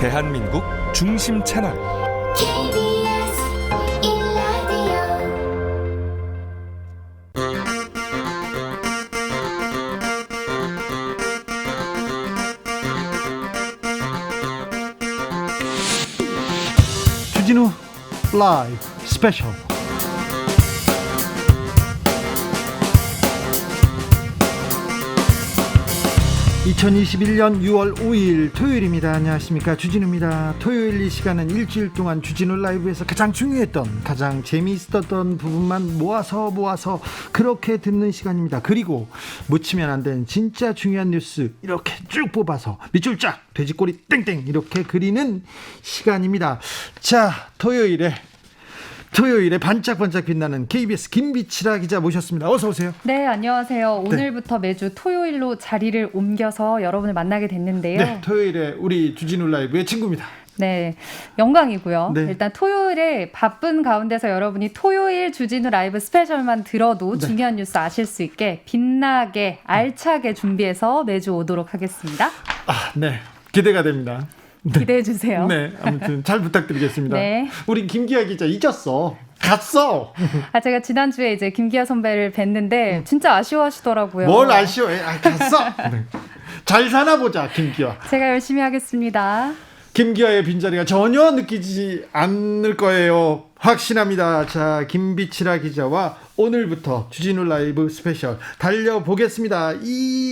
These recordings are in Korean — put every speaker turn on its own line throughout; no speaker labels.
대한민국 중심 채널
KBS 1라디오
주진우 라이브 스페셜. 2021년 6월 5일 토요일입니다. 안녕하십니까, 주진우입니다. 토요일 이 시간은 일주일 동안 주진우 라이브에서 가장 중요했던, 가장 재미있었던 부분만 모아서 그렇게 듣는 시간입니다. 그리고 묻히면 안 되는 진짜 중요한 뉴스 이렇게 쭉 뽑아서 밑줄 쫙, 돼지꼬리 땡땡 이렇게 그리는 시간입니다. 자, 토요일에 반짝반짝 빛나는 KBS 김비치라 기자 모셨습니다. 어서 오세요.
네, 안녕하세요. 오늘부터 매주 토요일로 자리를 옮겨서 여러분을 만나게 됐는데요.
네, 토요일에 우리 주진우 라이브의 친구입니다.
네, 영광이고요.
네.
일단 토요일에 바쁜 가운데서 여러분이 토요일 주진우 라이브 스페셜만 들어도
네.
중요한 뉴스 아실 수 있게 빛나게 알차게 준비해서 매주 오도록 하겠습니다.
네, 기대가 됩니다.
기대해 주세요.
네, 아무튼 잘 부탁드리겠습니다.
네.
우리 김기아 기자 잊었어. 갔어.
제가 지난주에 이제 김기아 선배를 뵀는데 진짜 아쉬워하시더라고요.
뭘 아쉬워해? 갔어. 네. 잘 사나 보자, 김기아.
제가 열심히 하겠습니다.
김기아의 빈자리가 전혀 느끼지 않을 거예요. 확신합니다. 자, 김비치라 기자와 오늘부터 주진우 라이브 스페셜 달려보겠습니다.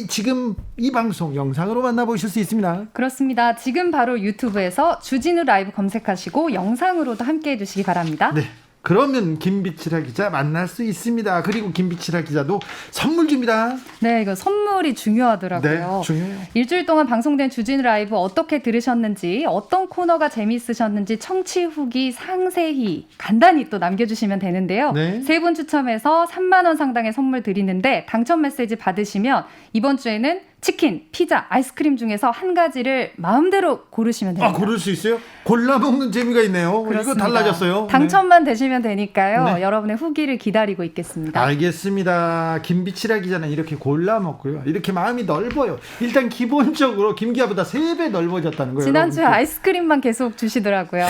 지금 이 방송 영상으로 만나보실 수 있습니다.
그렇습니다. 지금 바로 유튜브에서 주진우 라이브 검색하시고 영상으로도 함께 해주시기 바랍니다.
네. 그러면 김비치라 기자 만날 수 있습니다. 그리고 김비치라 기자도 선물 줍니다.
네, 이거 선물이 중요하더라고요.
네, 중요해요.
일주일 동안 방송된 주진우 라이브 어떻게 들으셨는지, 어떤 코너가 재미있으셨는지 청취 후기 상세히 간단히 또 남겨주시면 되는데요.
네.
3분 추첨해서 3만 원 상당의 선물 드리는데 당첨 메시지 받으시면 이번 주에는 치킨, 피자, 아이스크림 중에서 한 가지를 마음대로 고르시면 됩니다.
고를 수 있어요? 골라 먹는 재미가 있네요.
그렇습니다.
이거 달라졌어요.
당첨만 되시면 되니까요.
네.
여러분의 후기를 기다리고 있겠습니다.
알겠습니다. 김비치라 기자는 이렇게 골라 먹고요. 이렇게 마음이 넓어요. 일단 기본적으로 김기아보다 3배 넓어졌다는 거예요.
지난주에
여러분.
아이스크림만 계속 주시더라고요.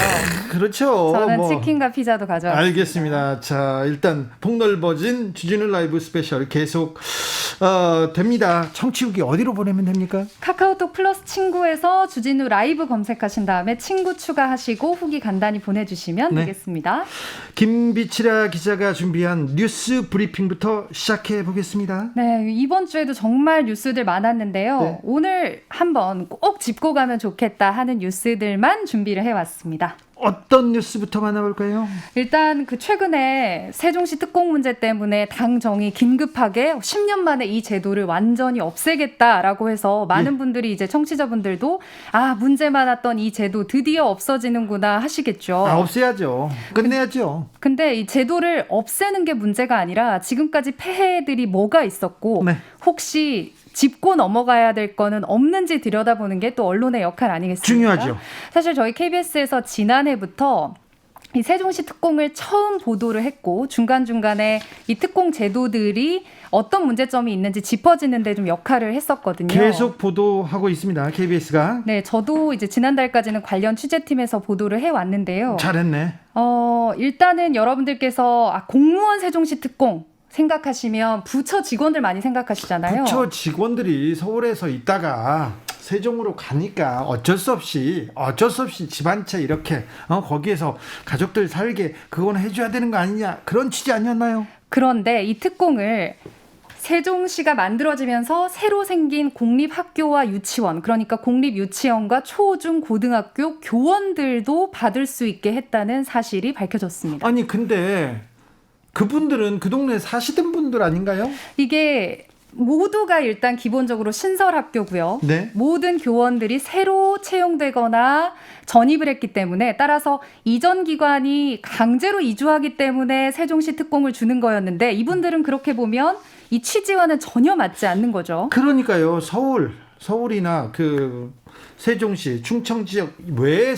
그렇죠.
저는 치킨과 피자도 가져왔습니다.
알겠습니다. 자, 일단 폭넓어진 주진우 라이브 스페셜 계속 됩니다. 청취 후기 어디로 보내면 됩니까?
카카오톡 플러스 친구에서 주진우 라이브 검색하신 다음에 친구 추가하시고 후기 간단히 보내주시면
네.
되겠습니다.
김비치라 기자가 준비한 뉴스 브리핑부터 시작해 보겠습니다.
네, 이번 주에도 정말 뉴스들 많았는데요.
네.
오늘 한번 꼭 짚고 가면 좋겠다 하는 뉴스들만 준비를 해왔습니다.
어떤 뉴스부터 만나볼까요?
일단 최근에 세종시 특공 문제 때문에 당정이 긴급하게 10년 만에 이 제도를 완전히 없애겠다라고 해서 많은 분들이 이제 청취자분들도 문제 많았던 이 제도 드디어 없어지는구나 하시겠죠.
없애야죠. 끝내야죠.
근데 이 제도를 없애는 게 문제가 아니라 지금까지 폐해들이 뭐가 있었고
네.
혹시 짚고 넘어가야 될 거는 없는지 들여다보는 게 또 언론의 역할 아니겠습니까?
중요하죠.
사실 저희 KBS에서 지난해부터 이 세종시 특공을 처음 보도를 했고 중간중간에 이 특공 제도들이 어떤 문제점이 있는지 짚어지는데 좀 역할을 했었거든요.
계속 보도하고 있습니다. KBS가.
네, 저도 이제 지난달까지는 관련 취재팀에서 보도를 해왔는데요.
잘했네.
일단은 여러분들께서 공무원 세종시 특공 생각하시면 부처 직원들 많이 생각하시잖아요.
부처 직원들이 서울에서 있다가 세종으로 가니까 어쩔 수 없이 집 한 채 이렇게 거기에서 가족들 살게 그건 해줘야 되는 거 아니냐, 그런 취지 아니었나요?
그런데 이 특공을 세종시가 만들어지면서 새로 생긴 공립학교와 유치원, 그러니까 공립유치원과 초중 고등학교 교원들도 받을 수 있게 했다는 사실이 밝혀졌습니다.
아니 근데 그분들은 그 동네에 사시던 분들 아닌가요?
이게 모두가 일단 기본적으로 신설학교고요.
네.
모든 교원들이 새로 채용되거나 전입을 했기 때문에 따라서 이전 기관이 강제로 이주하기 때문에 세종시 특공을 주는 거였는데 이분들은 그렇게 보면 이 취지와는 전혀 맞지 않는 거죠.
그러니까요. 서울이나 세종시, 충청 지역 외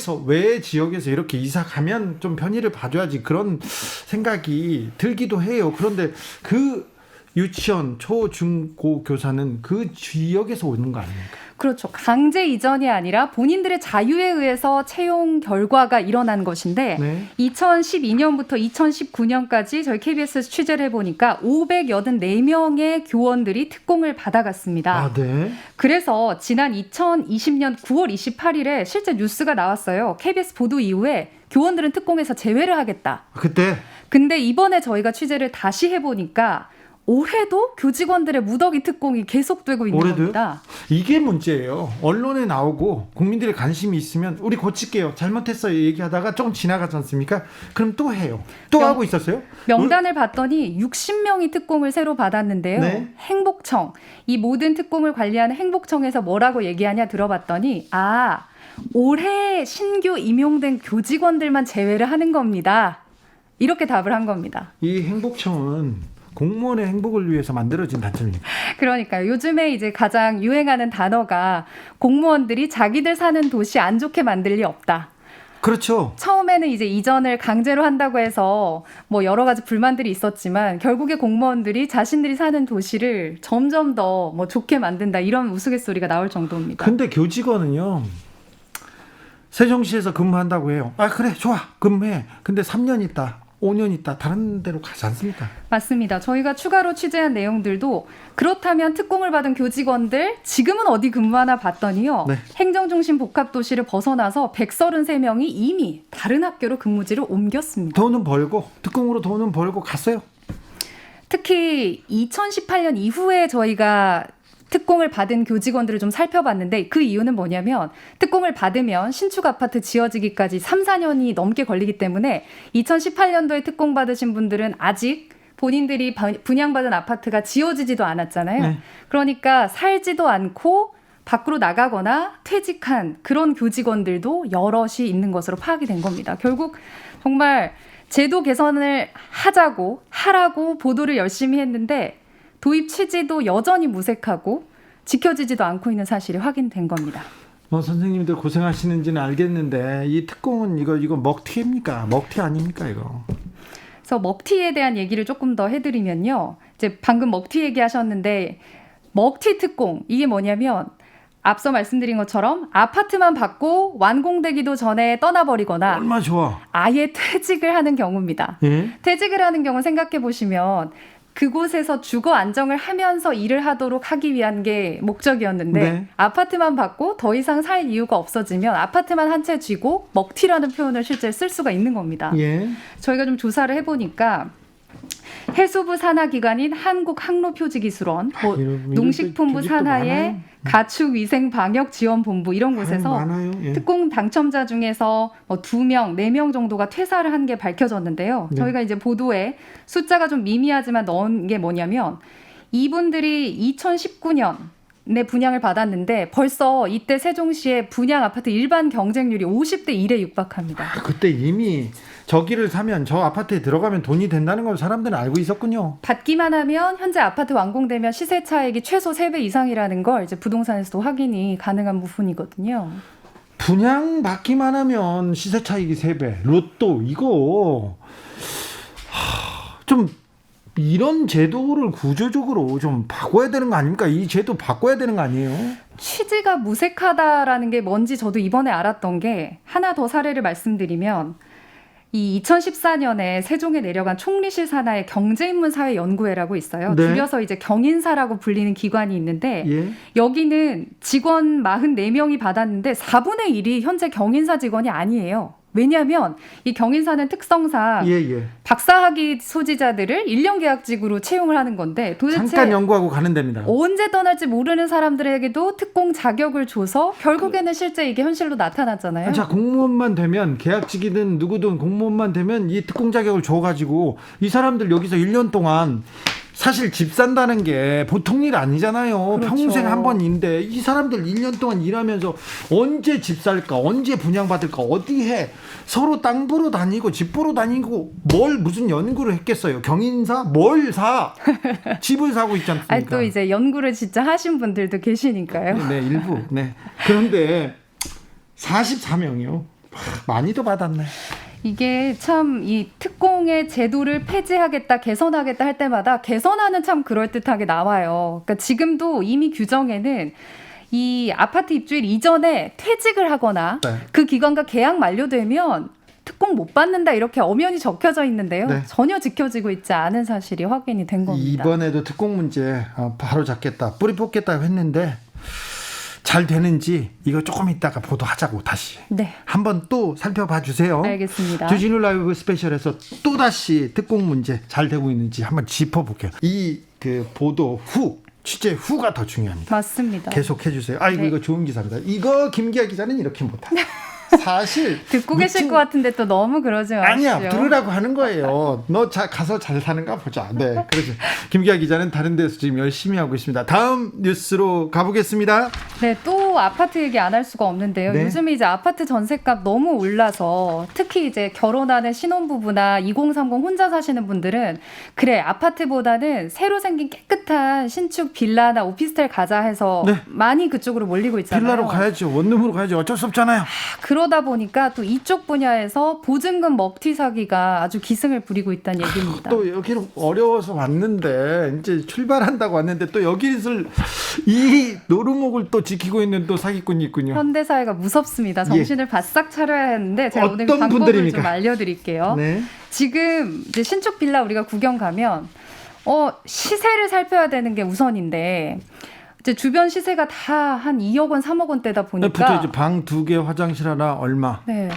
지역에서 이렇게 이사 가면 좀 편의를 봐줘야지, 그런 생각이 들기도 해요. 그런데 유치원, 초, 중, 고 교사는 그 지역에서 오는 거 아닙니까?
그렇죠. 강제 이전이 아니라 본인들의 자유에 의해서 채용 결과가 일어난 것인데
네.
2012년부터 2019년까지 저희 KBS에서 취재를 해보니까 584명의 교원들이 특공을 받아갔습니다.
아, 네.
그래서 지난 2020년 9월 28일에 실제 뉴스가 나왔어요. KBS 보도 이후에 교원들은 특공에서 제외를 하겠다.
그때
근데 이번에 저희가 취재를 다시 해보니까 올해도 교직원들의 무더기 특공이 계속되고 있는
올해도요?
겁니다.
이게 문제예요. 언론에 나오고 국민들의 관심이 있으면 우리 고칠게요. 잘못했어요. 얘기하다가 좀 지나가지 않습니까? 그럼 또 해요. 또
명-
하고 있었어요?
명단을 봤더니 60명이 특공을 새로 받았는데요.
네.
행복청, 이 모든 특공을 관리하는 행복청에서 뭐라고 얘기하냐 들어봤더니 올해 신규 임용된 교직원들만 제외를 하는 겁니다. 이렇게 답을 한 겁니다.
이 행복청은 공무원의 행복을 위해서 만들어진 단체입니다.
그러니까요. 요즘에 이제 가장 유행하는 단어가 공무원들이 자기들 사는 도시 안 좋게 만들 리 없다.
그렇죠.
처음에는 이제 이전을 강제로 한다고 해서 뭐 여러 가지 불만들이 있었지만 결국에 공무원들이 자신들이 사는 도시를 점점 더 뭐 좋게 만든다 이런 우스갯소리가 나올 정도입니다.
근데 교직원은요. 세종시에서 근무한다고 해요. 아, 그래, 좋아, 근무해. 근데 3년 있다, 5년 있다, 다른 데로 가지 않습니까?
맞습니다. 저희가 추가로 취재한 내용들도 그렇다면 특공을 받은 교직원들 지금은 어디 근무하나 봤더니요.
네.
행정중심 복합도시를 벗어나서 133명이 이미 다른 학교로 근무지를 옮겼습니다.
돈은 벌고, 특공으로 돈은 벌고 갔어요.
특히 2018년 이후에 저희가 특공을 받은 교직원들을 좀 살펴봤는데 그 이유는 뭐냐면 특공을 받으면 신축 아파트 지어지기까지 3, 4년이 넘게 걸리기 때문에 2018년도에 특공 받으신 분들은 아직 본인들이 분양받은 아파트가 지어지지도 않았잖아요.
네.
그러니까 살지도 않고 밖으로 나가거나 퇴직한 그런 교직원들도 여럿이 있는 것으로 파악이 된 겁니다. 결국 정말 제도 개선을 하라고 보도를 열심히 했는데 도입 취지도 여전히 무색하고 지켜지지도 않고 있는 사실이 확인된 겁니다.
뭐 선생님들 고생하시는지는 알겠는데 이 특공은 이거 먹튀입니까? 먹튀 아닙니까 이거?
그래서 먹튀에 대한 얘기를 조금 더 해드리면요. 이제 방금 먹튀 얘기하셨는데 먹튀 특공 이게 뭐냐면 앞서 말씀드린 것처럼 아파트만 받고 완공되기도 전에 떠나버리거나
얼마 좋아.
아예 퇴직을 하는 경우입니다.
예?
퇴직을 하는 경우 생각해 보시면 그곳에서 주거 안정을 하면서 일을 하도록 하기 위한 게 목적이었는데
네.
아파트만 받고 더 이상 살 이유가 없어지면 아파트만 한 채 쥐고 먹튀라는 표현을 실제 쓸 수가 있는 겁니다.
예.
저희가 좀 조사를 해보니까 해수부 산하기관인 한국항로표지기술원,
이런
농식품부
조직도
산하의
많아요.
가축위생방역지원본부 이런 곳에서
많아요. 예.
특공 당첨자 중에서 2명, 4명 정도가 퇴사를 한 게 밝혀졌는데요.
네.
저희가 이제 보도에 숫자가 좀 미미하지만 넣은 게 뭐냐면 이분들이 2019년에 분양을 받았는데 벌써 이때 세종시의 분양 아파트 일반 경쟁률이 50대 1에 육박합니다.
그때 이미 저기를 사면 저 아파트에 들어가면 돈이 된다는 걸 사람들은 알고 있었군요.
받기만 하면 현재 아파트 완공되면 시세 차익이 최소 3배 이상이라는 걸 이제 부동산에서도 확인이 가능한 부분이거든요.
분양 받기만 하면 시세 차익이 3배. 로또 이거 좀 이런 제도를 구조적으로 좀 바꿔야 되는 거 아닙니까? 이 제도 바꿔야 되는 거 아니에요?
취지가 무색하다라는 게 뭔지 저도 이번에 알았던 게 하나 더 사례를 말씀드리면 이 2014년에 세종에 내려간 총리실 산하의 경제인문사회연구회라고 있어요.
네.
줄여서 이제 경인사라고 불리는 기관이 있는데
예.
여기는 직원 44명이 받았는데 4분의 1이 현재 경인사 직원이 아니에요. 왜냐하면 이 경인사는 특성상
예.
박사학위 소지자들을 1년 계약직으로 채용을 하는 건데 도대체
잠깐 연구하고 가는 데입니다.
언제 떠날지 모르는 사람들에게도 특공 자격을 줘서 결국에는 실제 이게 현실로 나타났잖아요.
자, 공무원만 되면 계약직이든 누구든 공무원만 되면 이 특공 자격을 줘가지고 이 사람들 여기서 1년 동안 사실 집 산다는 게 보통 일 아니잖아요.
그렇죠.
평생 한 번인데 이 사람들 1년 동안 일하면서 언제 집 살까, 언제 분양받을까, 어디 해, 서로 땅 보러 다니고 집 보러 다니고 무슨 연구를 했겠어요. 경인사 뭘 사? 집을 사고 있지 않습니까?
아니, 또 이제 연구를 진짜 하신 분들도 계시니까요.
네, 일부. 네. 그런데 44명이요. 많이도 받았네.
이게 참 이 특공의 제도를 폐지하겠다, 개선하겠다 할 때마다 개선하는 참 그럴듯하게 나와요. 그러니까 지금도 이미 규정에는 이 아파트 입주일 이전에 퇴직을 하거나
네.
그 기간과 계약 만료되면 특공 못 받는다 이렇게 엄연히 적혀져 있는데요.
네.
전혀 지켜지고 있지 않은 사실이 확인이 된 겁니다.
이번에도 특공 문제 바로 잡겠다, 뿌리 뽑겠다 했는데 잘 되는지 이거 조금 이따가 보도하자고 다시
네.
한번 또 살펴봐 주세요.
알겠습니다.
주진우 라이브 스페셜에서 또 다시 특공 문제 잘 되고 있는지 한번 짚어볼게요. 이 그 보도 후 취재 후가 더 중요합니다.
맞습니다.
계속 해주세요. 아이고
네.
이거 좋은 기사입니다. 이거 김기아 기자는 이렇게 못하. 사실
듣고 계실 것 같은데 또 너무 그러지 마시죠.
아니야, 들으라고 하는 거예요. 너 가서 잘 사는가 보자. 네, 그렇죠. 김기아 기자는 다른 데서 지금 열심히 하고 있습니다. 다음 뉴스로 가보겠습니다.
네, 또 아파트 얘기 안 할 수가 없는데요.
네.
요즘에 이제 아파트 전셋값 너무 올라서 특히 이제 결혼하는 신혼부부나 2030 혼자 사시는 분들은 그래 아파트보다는 새로 생긴 깨끗한 신축 빌라나 오피스텔 가자 해서
네.
많이 그쪽으로 몰리고 있잖아요.
빌라로 가야죠. 원룸으로 가야죠. 어쩔 수 없잖아요.
그러다 보니까 또 이쪽 분야에서 보증금 먹튀 사기가 아주 기승을 부리고 있다는 얘기입니다.
또 여기는 어려워서 왔는데 이제 출발한다고 왔는데 또 여기를 이 노루목을 또 지키고 있는 또 사기꾼이 있군요.
현대사회가 무섭습니다. 정신을 바싹 차려야 하는데 제가 오늘
어떤
방법을
분들입니까?
좀 알려드릴게요.
네.
지금 이제 신축 빌라 우리가 구경 가면 시세를 살펴야 되는 게 우선인데 이제 주변 시세가 다 한 2억 원, 3억 원대다 보니까
붙어있죠. 방 2개, 화장실 하나 얼마.
네.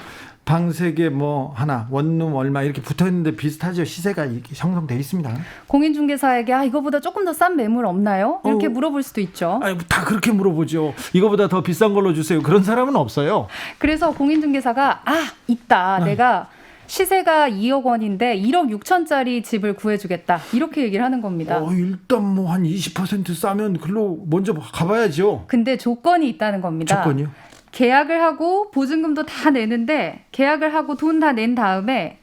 방 3개 뭐 하나, 원룸 얼마 이렇게 붙어있는데 비슷하죠. 시세가 이렇게 형성돼 있습니다.
공인중개사에게 이거보다 조금 더 싼 매물 없나요? 이렇게 물어볼 수도 있죠.
아니, 다 그렇게 물어보죠. 이거보다 더 비싼 걸로 주세요. 그런 사람은 없어요.
그래서 공인중개사가 있다. 내가 시세가 2억 원인데 1억 6천짜리 집을 구해주겠다. 이렇게 얘기를 하는 겁니다.
일단 뭐 한 20% 싸면 글로 먼저 가봐야죠.
근데 조건이 있다는 겁니다.
조건이요?
계약을 하고 보증금도 다 내는데 계약을 하고 돈 다 낸 다음에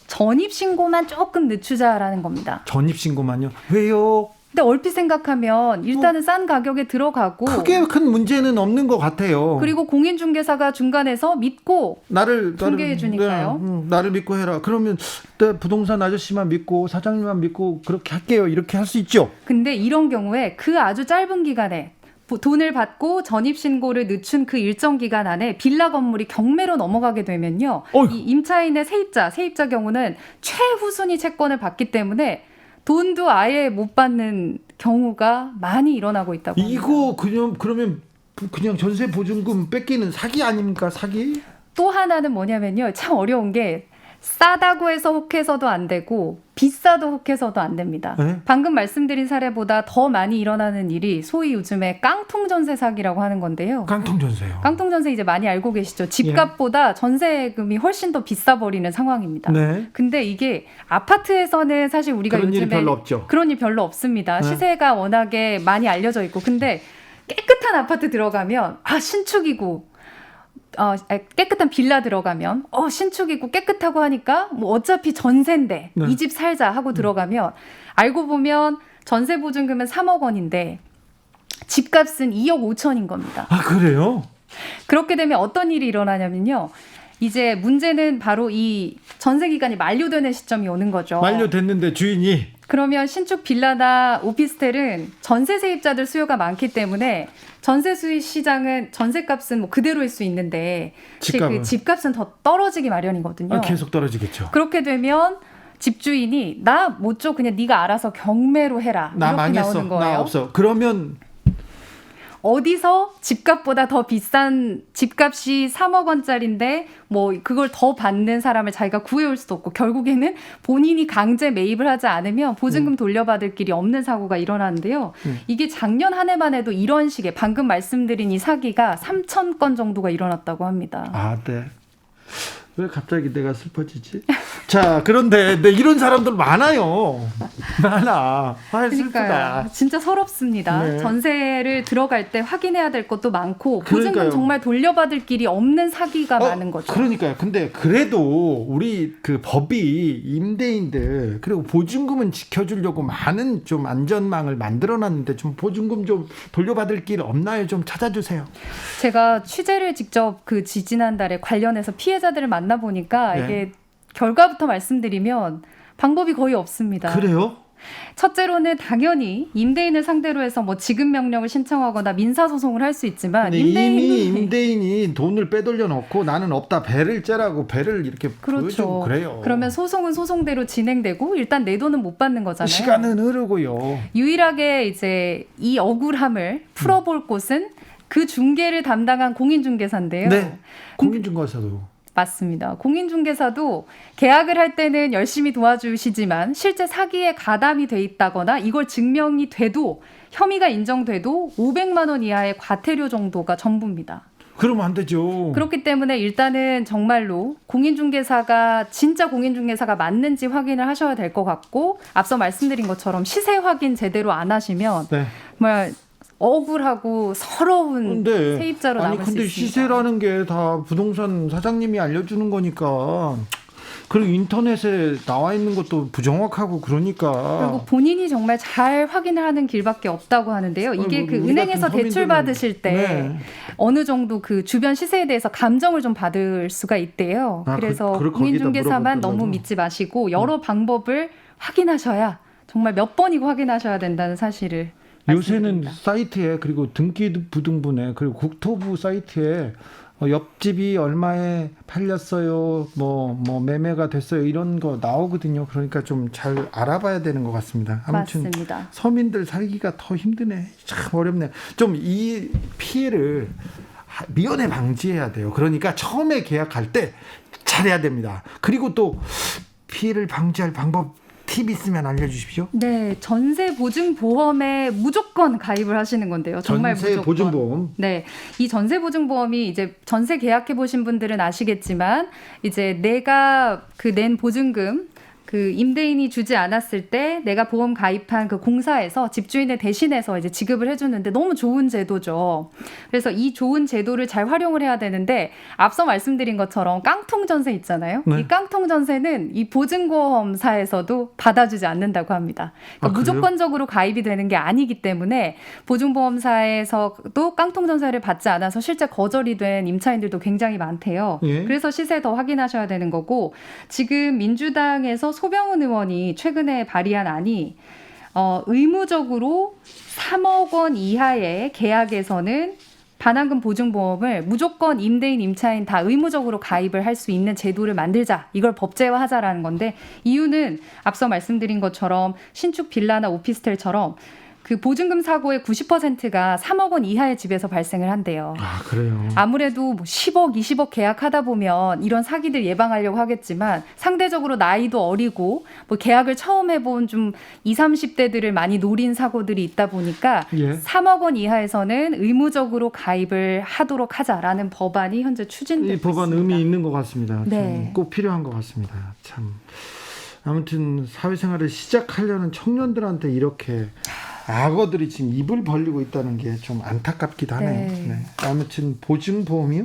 전입신고만 조금 늦추자라는 겁니다.
전입신고만요? 왜요?
근데 얼핏 생각하면 일단은 싼 가격에 들어가고
크게 큰 문제는 없는 것 같아요.
그리고 공인중개사가 중간에서 믿고 중개해 주니까요.
나를 믿고 해라. 그러면 내 부동산 아저씨만 믿고 사장님만 믿고 그렇게 할게요. 이렇게 할 수 있죠.
근데 이런 경우에 그 아주 짧은 기간에 돈을 받고 전입신고를 늦춘 그 일정 기간 안에 빌라 건물이 경매로 넘어가게 되면요.
어휴.
이 임차인의 세입자 경우는 최후순위 채권을 받기 때문에 돈도 아예 못 받는 경우가 많이 일어나고 있다고 합니다.
이거 그러면 그냥 전세 보증금 뺏기는 사기 아닙니까? 사기?
또 하나는 뭐냐면요. 참 어려운 게 싸다고 해서 혹해서도 안 되고 비싸도 혹해서도 안 됩니다.
네?
방금 말씀드린 사례보다 더 많이 일어나는 일이 소위 요즘에 깡통 전세 사기라고 하는 건데요.
깡통 전세요.
깡통 전세 이제 많이 알고 계시죠? 집값보다 전세금이 훨씬 더 비싸 버리는 상황입니다.
네.
근데 이게 아파트에서는 사실 우리가
그런 일이
요즘에
별로 없죠.
그런 일 별로 없습니다.
네.
시세가 워낙에 많이 알려져 있고 근데 깨끗한 아파트 들어가면 신축이고 깨끗한 빌라 들어가면 신축이고 깨끗하고 하니까 뭐 어차피 전세인데
네.
이 집 살자 하고 들어가면 알고 보면 전세 보증금은 3억 원인데 집값은 2억 5천인 겁니다.
그래요?
그렇게 되면 어떤 일이 일어나냐면요. 이제 문제는 바로 이 전세 기간이 만료되는 시점이 오는 거죠.
만료됐는데 주인이
그러면 신축 빌라나 오피스텔은 전세 세입자들 수요가 많기 때문에 전세 수익 시장은 전세값은 뭐 그대로일 수 있는데 그 집값은 더 떨어지기 마련이거든요.
계속 떨어지겠죠.
그렇게 되면 집주인이 나 못 줘 그냥 네가 알아서 경매로 해라.
나
이렇게
망했어.
나오는 거예요.
나 없어. 그러면
어디서 집값보다 더 비싼 집값이 3억 원짜리인데 뭐 그걸 더 받는 사람을 자기가 구해올 수도 없고 결국에는 본인이 강제 매입을 하지 않으면 보증금 돌려받을 길이 없는 사고가 일어나는데요. 이게 작년 한 해만 해도 이런 식의 방금 말씀드린 이 사기가 3천 건 정도가 일어났다고 합니다.
네. 왜 갑자기 내가 슬퍼지지? 자, 그런데 이런 사람들 많아요. 많아. 슬프다.
그러니까요. 진짜 서럽습니다.
네.
전세를 들어갈 때 확인해야 될 것도 많고 보증금
그러니까요.
정말 돌려받을 길이 없는 사기가 많은 거죠.
그러니까요. 근데 그래도 우리 그 법이 임대인들 그리고 보증금은 지켜주려고 많은 좀 안전망을 만들어놨는데 좀 보증금 좀 돌려받을 길 없나요? 좀 찾아주세요.
제가 취재를 직접 지지난달에 관련해서 피해자들을 만나보니까
네.
이게 결과부터 말씀드리면 방법이 거의 없습니다.
그래요?
첫째로는 당연히 임대인을 상대로 해서 뭐 지급 명령을 신청하거나 민사 소송을 할 수 있지만
이미 임대인이 돈을 빼돌려 놓고 나는 없다 배를 째라고 배를 이렇게
그렇죠.
보여주고 그래요.
그러면 소송은 소송대로 진행되고 일단 내 돈은 못 받는 거잖아요.
시간은 흐르고요.
유일하게 이제 이 억울함을 풀어볼 곳은 그 중개를 담당한 공인중개사인데요.
네. 공인중개사도
맞습니다. 공인중개사도 계약을 할 때는 열심히 도와주시지만 실제 사기에 가담이 돼 있다거나 이걸 증명이 돼도 혐의가 인정돼도 500만 원 이하의 과태료 정도가 전부입니다.
그러면 안 되죠.
그렇기 때문에 일단은 정말로 공인중개사가 진짜 공인중개사가 맞는지 확인을 하셔야 될 것 같고 앞서 말씀드린 것처럼 시세 확인 제대로 안 하시면
네.
정말 억울하고 서러운
근데
세입자로 남을 수
근데
있습니다.
시세라는 게 다 부동산 사장님이 알려주는 거니까 그리고 인터넷에 나와 있는 것도 부정확하고 그러니까
그리고 본인이 정말 잘 확인을 하는 길밖에 없다고 하는데요. 이게 그
우리
은행에서
같은
대출
서민들은-
받으실 때
네.
어느 정도 그 주변 시세에 대해서 감정을 좀 받을 수가 있대요. 그래서
그걸 거기다
공인중개사만
물어보더라고.
너무 믿지 마시고 여러 방법을 확인하셔야 정말 몇 번이고 확인하셔야 된다는 사실을
요새는
말씀드립니다.
사이트에 그리고 등기부등본에 그리고 국토부 사이트에 옆집이 얼마에 팔렸어요, 뭐 매매가 됐어요 이런 거 나오거든요. 그러니까 좀 잘 알아봐야 되는 것 같습니다. 아무튼
맞습니다.
서민들 살기가 더 힘드네. 참 어렵네. 좀 이 피해를 미연에 방지해야 돼요. 그러니까 처음에 계약할 때 잘해야 됩니다. 그리고 또 피해를 방지할 방법 팁 있으면 알려주십시오.
네, 전세 보증 보험에 무조건 가입을 하시는 건데요. 정말
전세
무조건.
보증보험.
네, 이 전세 보증 보험이 이제 전세 계약해 보신 분들은 아시겠지만 이제 내가 그 낸 보증금 그 임대인이 주지 않았을 때 내가 보험 가입한 그 공사에서 집주인을 대신해서 이제 지급을 해주는데 너무 좋은 제도죠. 그래서 이 좋은 제도를 잘 활용을 해야 되는데 앞서 말씀드린 것처럼 깡통 전세 있잖아요.
네.
이 깡통 전세는 이 보증보험사에서도 받아주지 않는다고 합니다. 그러니까
아, 그래요?
무조건적으로 가입이 되는 게 아니기 때문에 보증보험사에서도 깡통 전세를 받지 않아서 실제 거절이 된 임차인들도 굉장히 많대요.
예.
그래서 시세 더 확인하셔야 되는 거고 지금 민주당에서 소병훈 의원이 최근에 발의한 안이 의무적으로 3억 원 이하의 계약에서는 반환금 보증보험을 무조건 임대인, 임차인 다 의무적으로 가입을 할 수 있는 제도를 만들자. 이걸 법제화하자라는 건데 이유는 앞서 말씀드린 것처럼 신축 빌라나 오피스텔처럼 그 보증금 사고의 90%가 3억 원 이하의 집에서 발생을 한대요.
아 그래요.
아무래도 뭐 10억, 20억 계약하다 보면 이런 사기들 예방하려고 하겠지만 상대적으로 나이도 어리고 뭐 계약을 처음 해본 좀 20, 30대들을 많이 노린 사고들이 있다 보니까
예.
3억 원 이하에서는 의무적으로 가입을 하도록 하자라는 법안이 현재 추진되고
이 법안
있습니다.
의미 있는 것 같습니다.
네.
좀 꼭 필요한 것 같습니다. 참 아무튼 사회생활을 시작하려는 청년들한테 이렇게 악어들이 지금 입을 벌리고 있다는 게 좀 안타깝기도 하네요.
네.
네. 아무튼 보증보험이요?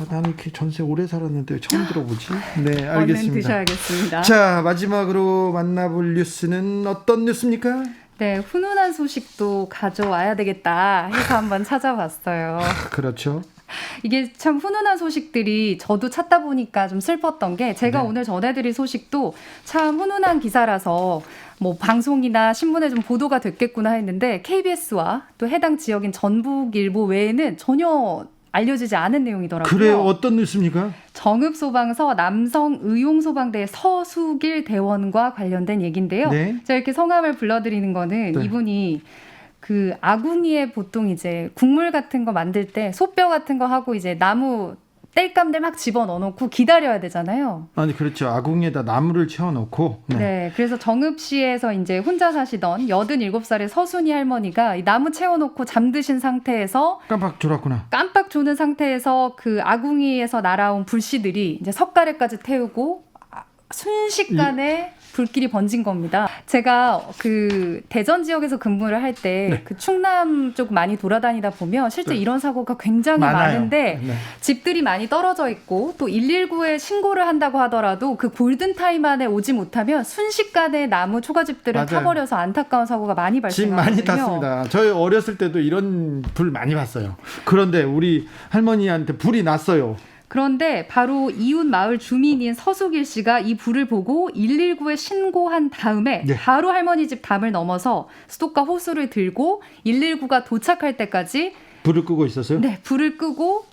나는 이렇게 전세 오래 살았는데 처음 들어보지. 네,
얼른
알겠습니다.
드셔야겠습니다.
자, 마지막으로 만나볼 뉴스는 어떤 뉴스입니까?
네, 훈훈한 소식도 가져와야 되겠다 해서 한번 찾아봤어요.
그렇죠.
이게 참 훈훈한 소식들이 저도 찾다 보니까 좀 슬펐던 게 제가
네.
오늘 전해드릴 소식도 참 훈훈한 기사라서 뭐 방송이나 신문에 좀 보도가 됐겠구나 했는데 KBS와 또 해당 지역인 전북일보 외에는 전혀 알려지지 않은 내용이더라고요.
그래요. 어떤 뉴스입니까?
정읍소방서 남성의용소방대 서수길 대원과 관련된 얘기인데요.
네.
제가 이렇게 성함을 불러드리는 거는
네.
이분이 그 아궁이에 보통 이제 국물 같은 거 만들 때 소뼈 같은 거 하고 이제 나무 땔감들 막 집어 넣어놓고 기다려야 되잖아요.
아니 그렇죠. 아궁이에다 나무를 채워놓고.
네. 그래서 정읍시에서 이제 혼자 사시던 87살의 서순이 할머니가 이 나무 채워놓고 잠드신 상태에서
깜빡 졸았구나.
깜빡 조는 상태에서 그 아궁이에서 날아온 불씨들이 이제 석가래까지 태우고 순식간에 불길이 번진 겁니다. 제가 그 대전 지역에서 근무를 할 때 그 충남 쪽 많이 돌아다니다 보면 실제
네.
이런 사고가 굉장히
많아요.
많은데
네.
집들이 많이 떨어져 있고 또 119에 신고를 한다고 하더라도 그 골든타임 안에 오지 못하면 순식간에 나무 초가집들을
맞아요.
타버려서 안타까운 사고가 많이
집
발생하거든요.
많이 탔습니다. 저희 어렸을 때도 이런 불 많이 봤어요. 그런데 우리 할머니한테 불이 났어요.
그런데 바로 이웃 마을 주민인 서수길 씨가 이 불을 보고 119에 신고한 다음에
네.
바로 할머니 집 담을 넘어서 스톱과 호수를 들고 119가 도착할 때까지
불을 끄고 있었어요?
네, 불을 끄고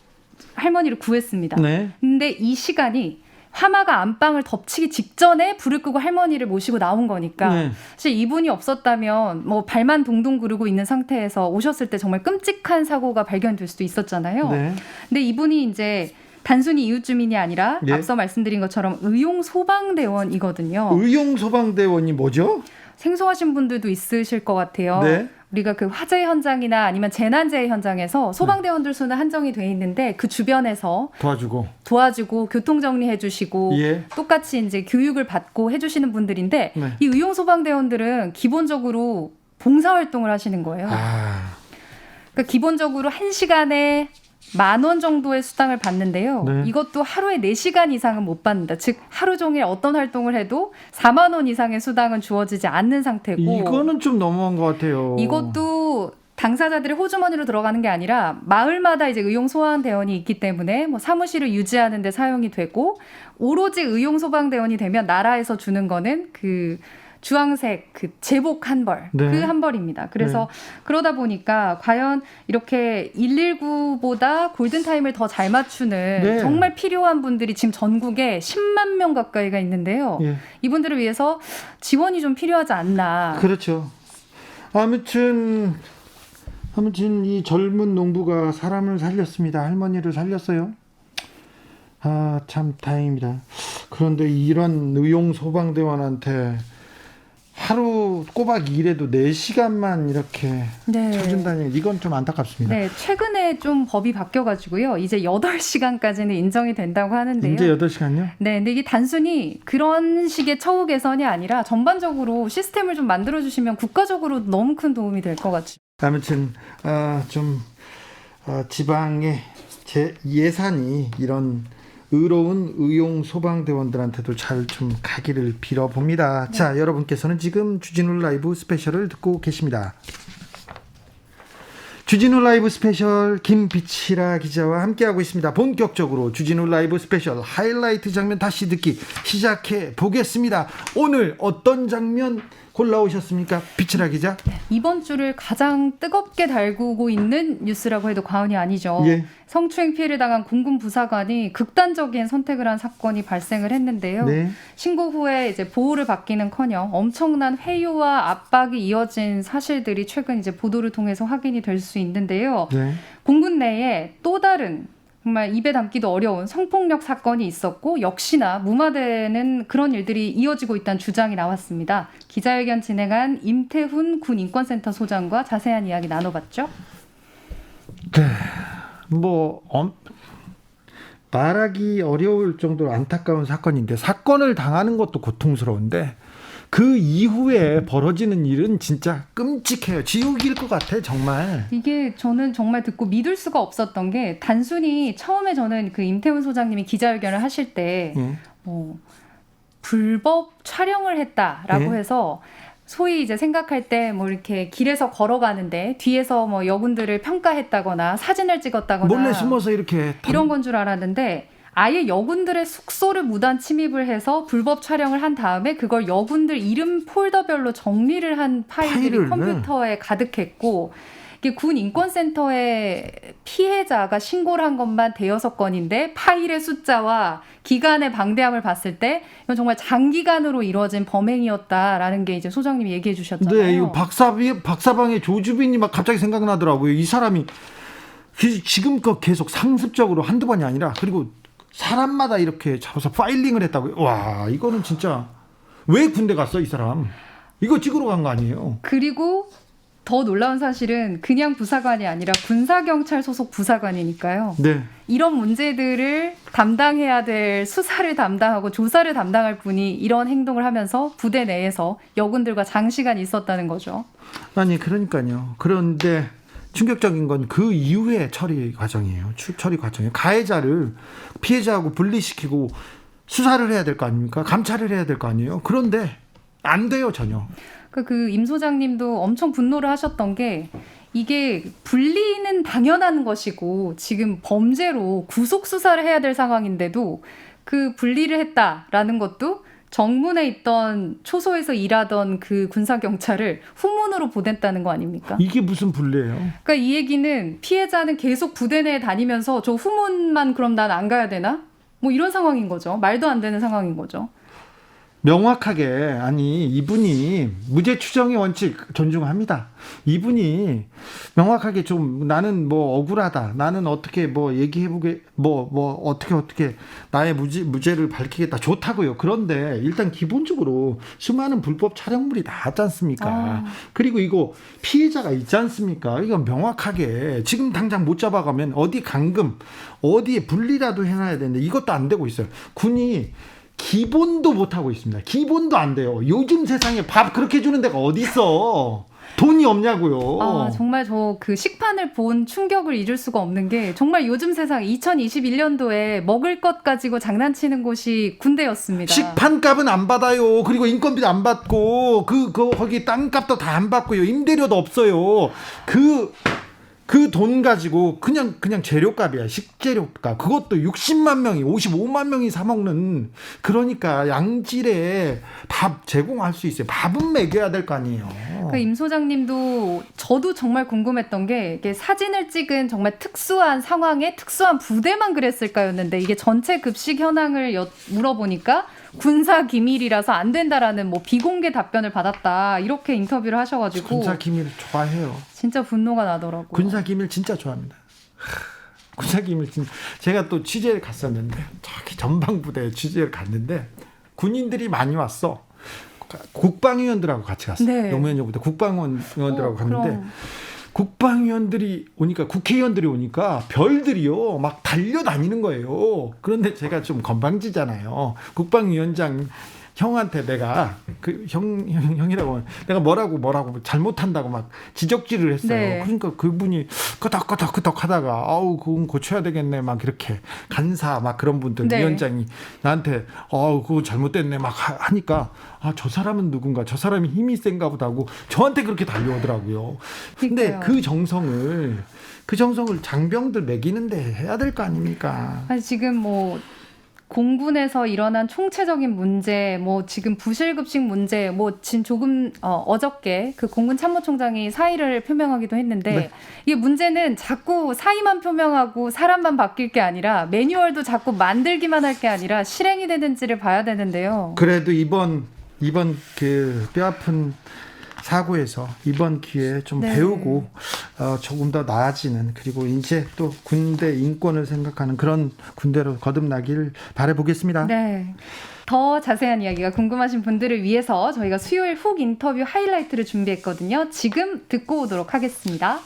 할머니를 구했습니다.
네.
근데 이 시간이 화마가 안방을 덮치기 직전에 불을 끄고 할머니를 모시고 나온 거니까
네.
사실 이분이 없었다면 뭐 발만 동동 구르고 있는 상태에서 오셨을 때 정말 끔찍한 사고가 발견될 수도 있었잖아요.
네.
근데 이분이 이제 단순히 이웃 주민이 아니라
예.
앞서 말씀드린 것처럼 의용 소방대원이거든요.
의용 소방대원이 뭐죠?
생소하신 분들도 있으실 것 같아요.
네.
우리가 그 화재 현장이나 아니면 재난재해 현장에서 소방대원들 수는 한정이 돼 있는데 그 주변에서 도와주고 교통 정리해 주시고
예.
똑같이 이제 교육을 받고 해 주시는 분들인데
네.
이 의용 소방대원들은 기본적으로 봉사 활동을 하시는 거예요. 그러니까 기본적으로 1시간에 10,000원 정도의 수당을 받는데요.
네.
이것도 하루에 4시간 이상은 못 받는다. 즉 하루 종일 어떤 활동을 해도 4만 원 이상의 수당은 주어지지 않는 상태고
이거는 좀 너무한 것 같아요.
이것도 당사자들의 호주머니로 들어가는 게 아니라 마을마다 이제 의용 소방대원이 있기 때문에 뭐 사무실을 유지하는 데 사용이 되고 오로지 의용 소방대원이 되면 나라에서 주는 거는 그 주황색 그 제복 한 벌,
네.
그 한 벌입니다. 그래서 그러다 보니까 과연 이렇게 119보다 골든타임을 더 잘 맞추는
네.
정말 필요한 분들이 지금 전국에 10만 명 가까이가 있는데요.
예.
이분들을 위해서 지원이 좀 필요하지 않나.
그렇죠. 아무튼 이 젊은 농부가 사람을 살렸습니다. 할머니를 살렸어요. 아, 참 다행입니다. 그런데 이런 의용 소방대원한테 하루 꼬박 일해도 4시간만 이렇게
네.
쳐준다니 이건 좀 안타깝습니다.
네, 최근에 좀 법이 바뀌어가지고요. 이제 8시간까지는 인정이 된다고 하는데요.
이제 8시간요?
네, 근데 이게 단순히 그런 식의 처우 개선이 아니라 전반적으로 시스템을 좀 만들어주시면 국가적으로 너무 큰 도움이 될 것 같습니다.
아무튼 지방의 예산이 이런 의로운 의용 소방대원들한테도 잘 좀 가기를 빌어봅니다.
네.
자, 여러분께서는 지금 주진우 라이브 스페셜을 듣고 계십니다. 주진우 라이브 스페셜 김비치라 기자와 함께하고 있습니다. 본격적으로 주진우 라이브 스페셜 하이라이트 장면 다시 듣기 시작해 보겠습니다. 오늘 어떤 장면 골라오셨습니까? 비치라 기자.
이번 주를 가장 뜨겁게 달구고 있는 뉴스라고 해도 과언이 아니죠.
예.
성추행 피해를 당한 공군 부사관이 극단적인 선택을 한 사건이 발생을 했는데요.
네.
신고 후에 이제 보호를 받기는커녕 엄청난 회유와 압박이 이어진 사실들이 최근 이제 보도를 통해서 확인이 될 수 있는데요.
네.
공군 내에 또 다른 정말 입에 담기도 어려운 성폭력 사건이 있었고 역시나 무마되는 그런 일들이 이어지고 있다는 주장이 나왔습니다. 기자회견 진행한 임태훈 군 인권센터 소장과 자세한 이야기 나눠봤죠.
네. 말하기 어려울 정도로 안타까운 사건인데 사건을 당하는 것도 고통스러운데 그 이후에 벌어지는 일은 진짜 끔찍해요. 지옥일 것 같아 정말.
이게 저는 정말 듣고 믿을 수가 없었던 게 단순히 처음에 저는 그 임태훈 소장님이 기자회견을 하실 때 불법 촬영을 했다라고 해서 소위 이제 생각할 때 뭐 이렇게 길에서 걸어가는데 뒤에서 뭐 여군들을 평가했다거나 사진을 찍었다거나
몰래 숨어서 이렇게
이런 건 줄 알았는데 아예 여군들의 숙소를 무단 침입을 해서 불법 촬영을 한 다음에 그걸 여군들 이름 폴더별로 정리를 한 파일들이 컴퓨터에 가득했고 이게 군 인권센터에 피해자가 신고를 한 것만 106건인데 파일의 숫자와 기간의 방대함을 봤을 때 이건 정말 장기간으로 이루어진 범행이었다라는 게 이제 소장님이 얘기해 주셨잖아요.
네, 이거 박사방의 조주빈이 막 갑자기 생각나더라고요. 이 사람이 지금껏 계속 상습적으로 한두 번이 아니라 그리고 사람마다 이렇게 잡아서 파일링을 했다고요. 와, 이거는 진짜 왜 군대 갔어 이 사람? 이거 찍으러 간 거 아니에요?
그리고 더 놀라운 사실은 그냥 부사관이 아니라 군사경찰 소속 부사관이니까요.
네.
이런 문제들을 담당해야 될 수사를 담당하고 조사를 담당할 분이 이런 행동을 하면서 부대 내에서 여군들과 장시간 있었다는 거죠.
아니 그러니까요. 그런데 충격적인 건 그 이후의 처리 과정이에요. 가해자를 피해자하고 분리시키고 수사를 해야 될 거 아닙니까? 감찰을 해야 될 거 아니에요. 그런데 안 돼요 전혀.
그 임 소장님도 엄청 분노를 하셨던 게 이게 분리는 당연한 것이고 지금 범죄로 구속 수사를 해야 될 상황인데도 그 분리를 했다라는 것도 정문에 있던 초소에서 일하던 그 군사경찰을 후문으로 보냈다는 거 아닙니까?
이게 무슨 분리예요?
그러니까 이 얘기는 피해자는 계속 부대 내에 다니면서 저 후문만 그럼 난 안 가야 되나? 뭐 이런 상황인 거죠. 말도 안 되는 상황인 거죠.
명확하게 아니 이분이 무죄 추정의 원칙 존중합니다. 이분이 명확하게 좀 나는 뭐 억울하다. 나는 어떻게 뭐 얘기해보게 뭐 어떻게 나의 무죄를 밝히겠다. 좋다고요. 그런데 일단 기본적으로 수많은 불법 촬영물이 나왔지 않습니까? 그리고 이거 피해자가 있지 않습니까? 이건 명확하게 지금 당장 못 잡아가면 어디 감금 어디에 분리라도 해놔야 되는데 이것도 안 되고 있어요. 군이 기본도 못하고 있습니다. 기본도 안 돼요. 요즘 세상에 밥 그렇게 주는 데가 어디 있어? 돈이 없냐고요.
아, 정말 저 그 식판을 본 충격을 잊을 수가 없는 게 정말 요즘 세상 2021년도에 먹을 것 가지고 장난치는 곳이 군대였습니다.
식판값은 안 받아요. 그리고 인건비도 안 받고 거기 땅값도 다 안 받고요. 임대료도 없어요. 그 돈 가지고 그냥 재료값이야. 식재료값. 그것도 60만 명이 55만 명이 사 먹는, 그러니까 양질의 밥 제공할 수 있어요. 밥은 먹여야 될 거 아니에요.
그 임 소장님도 저도 정말 궁금했던 게 이게 사진을 찍은 정말 특수한 상황에 특수한 부대만 그랬을까였는데 이게 전체 급식 현황을 물어보니까 군사 기밀이라서 안 된다라는 뭐 비공개 답변을 받았다 이렇게 인터뷰를 하셔가지고
군사 기밀 좋아해요.
진짜 분노가 나더라고요.
군사 기밀 진짜 좋아합니다. 군사 기밀 진짜. 제가 또 취재를 갔었는데 저기 전방부대에 취재를 갔는데 군인들이 많이 왔어. 국방위원들하고 같이 갔어요.
네.
노무현 정부 때 국방위원들하고 갔는데
그럼.
국방위원들이 오니까, 국회의원들이 오니까 별들이요 막 달려다니는 거예요. 그런데 제가 좀 건방지잖아요. 국방위원장 형한테 내가 형이라고 내가 뭐라고 잘못한다고 막 지적질을 했어요.
네.
그러니까 그분이 끄덕끄덕 하다가 아우 그건 고쳐야 되겠네 막 이렇게 간사 막 그런 분들,
네.
위원장이 나한테 그거 잘못됐네 막 하니까 저 사람은 누군가, 저 사람이 힘이 센가 보다 하고 저한테 그렇게 달려오더라고요. 근데 그 정성을 장병들 먹이는데 해야 될 거 아닙니까?
아니, 지금 뭐 공군에서 일어난 총체적인 문제, 뭐 지금 부실급식 문제, 뭐 지금 조금 어저께 그 공군 참모총장이 사의를 표명하기도 했는데
네.
이게 문제는 자꾸 사의만 표명하고 사람만 바뀔 게 아니라 매뉴얼도 자꾸 만들기만 할 게 아니라 실행이 되는지를 봐야 되는데요.
그래도 이번 그 뼈아픈 사고에서 이번 기회에 좀
네.
배우고 조금 더 나아지는, 그리고 이제 또 군대 인권을 생각하는 그런 군대로 거듭나길 바라보겠습니다.
네. 더 자세한 이야기가 궁금하신 분들을 위해서 저희가 수요일 훅 인터뷰 하이라이트를 준비했거든요. 지금 듣고 오도록 하겠습니다.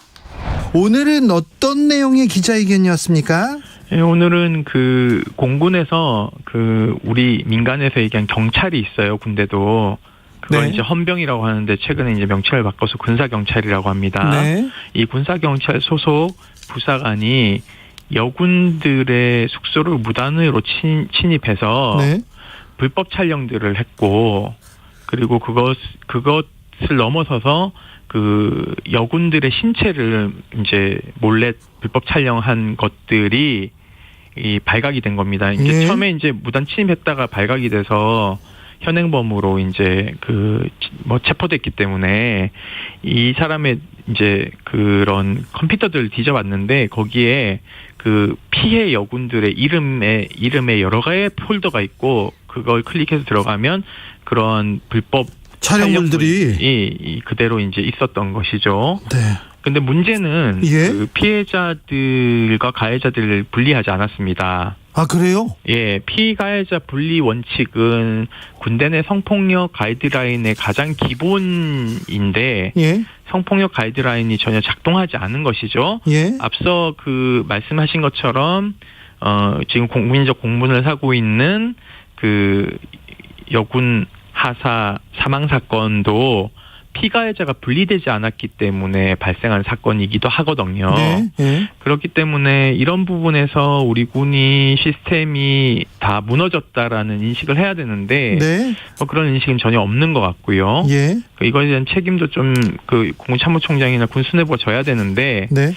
오늘은 어떤 내용의 기자회견이었습니까?
네, 오늘은 그 공군에서 그 우리 민간에서 얘기한 경찰이 있어요. 군대도. 그걸
네.
이제 헌병이라고 하는데 최근에 이제 명칭을 바꿔서 군사경찰이라고 합니다.
네.
이 군사경찰 소속 부사관이 여군들의 숙소를 무단으로 침입해서
네.
불법 촬영들을 했고, 그리고 그것을 넘어서서 그 여군들의 신체를 이제 몰래 불법 촬영한 것들이 발각이 된 겁니다. 이제
예.
처음에 이제 무단 침입했다가 발각이 돼서 현행범으로 이제 체포됐기 때문에 이 사람의 이제 그런 컴퓨터들을 뒤져봤는데 거기에 그 피해 여군들의 이름에 여러 가지 폴더가 있고, 그걸 클릭해서 들어가면 그런 불법 촬영물들이 그대로 이제 있었던 것이죠.
네.
근데 문제는
예?
그 피해자들과 가해자들을 분리하지 않았습니다.
아, 그래요?
예, 피가해자 분리 원칙은 군대 내 성폭력 가이드라인의 가장 기본인데,
예.
성폭력 가이드라인이 전혀 작동하지 않은 것이죠.
예.
앞서 그 말씀하신 것처럼 지금 국민적 공분을 사고 있는 그 여군 하사 사망 사건도 피가해자가 분리되지 않았기 때문에 발생한 사건이기도 하거든요.
네. 예.
그렇기 때문에 이런 부분에서 우리 군이 시스템이 다 무너졌다라는 인식을 해야 되는데
네.
그런 인식은 전혀 없는 것 같고요.
예.
이거에 대한 책임도 좀 그 공군참모총장이나 군수뇌부가 져야 되는데
네.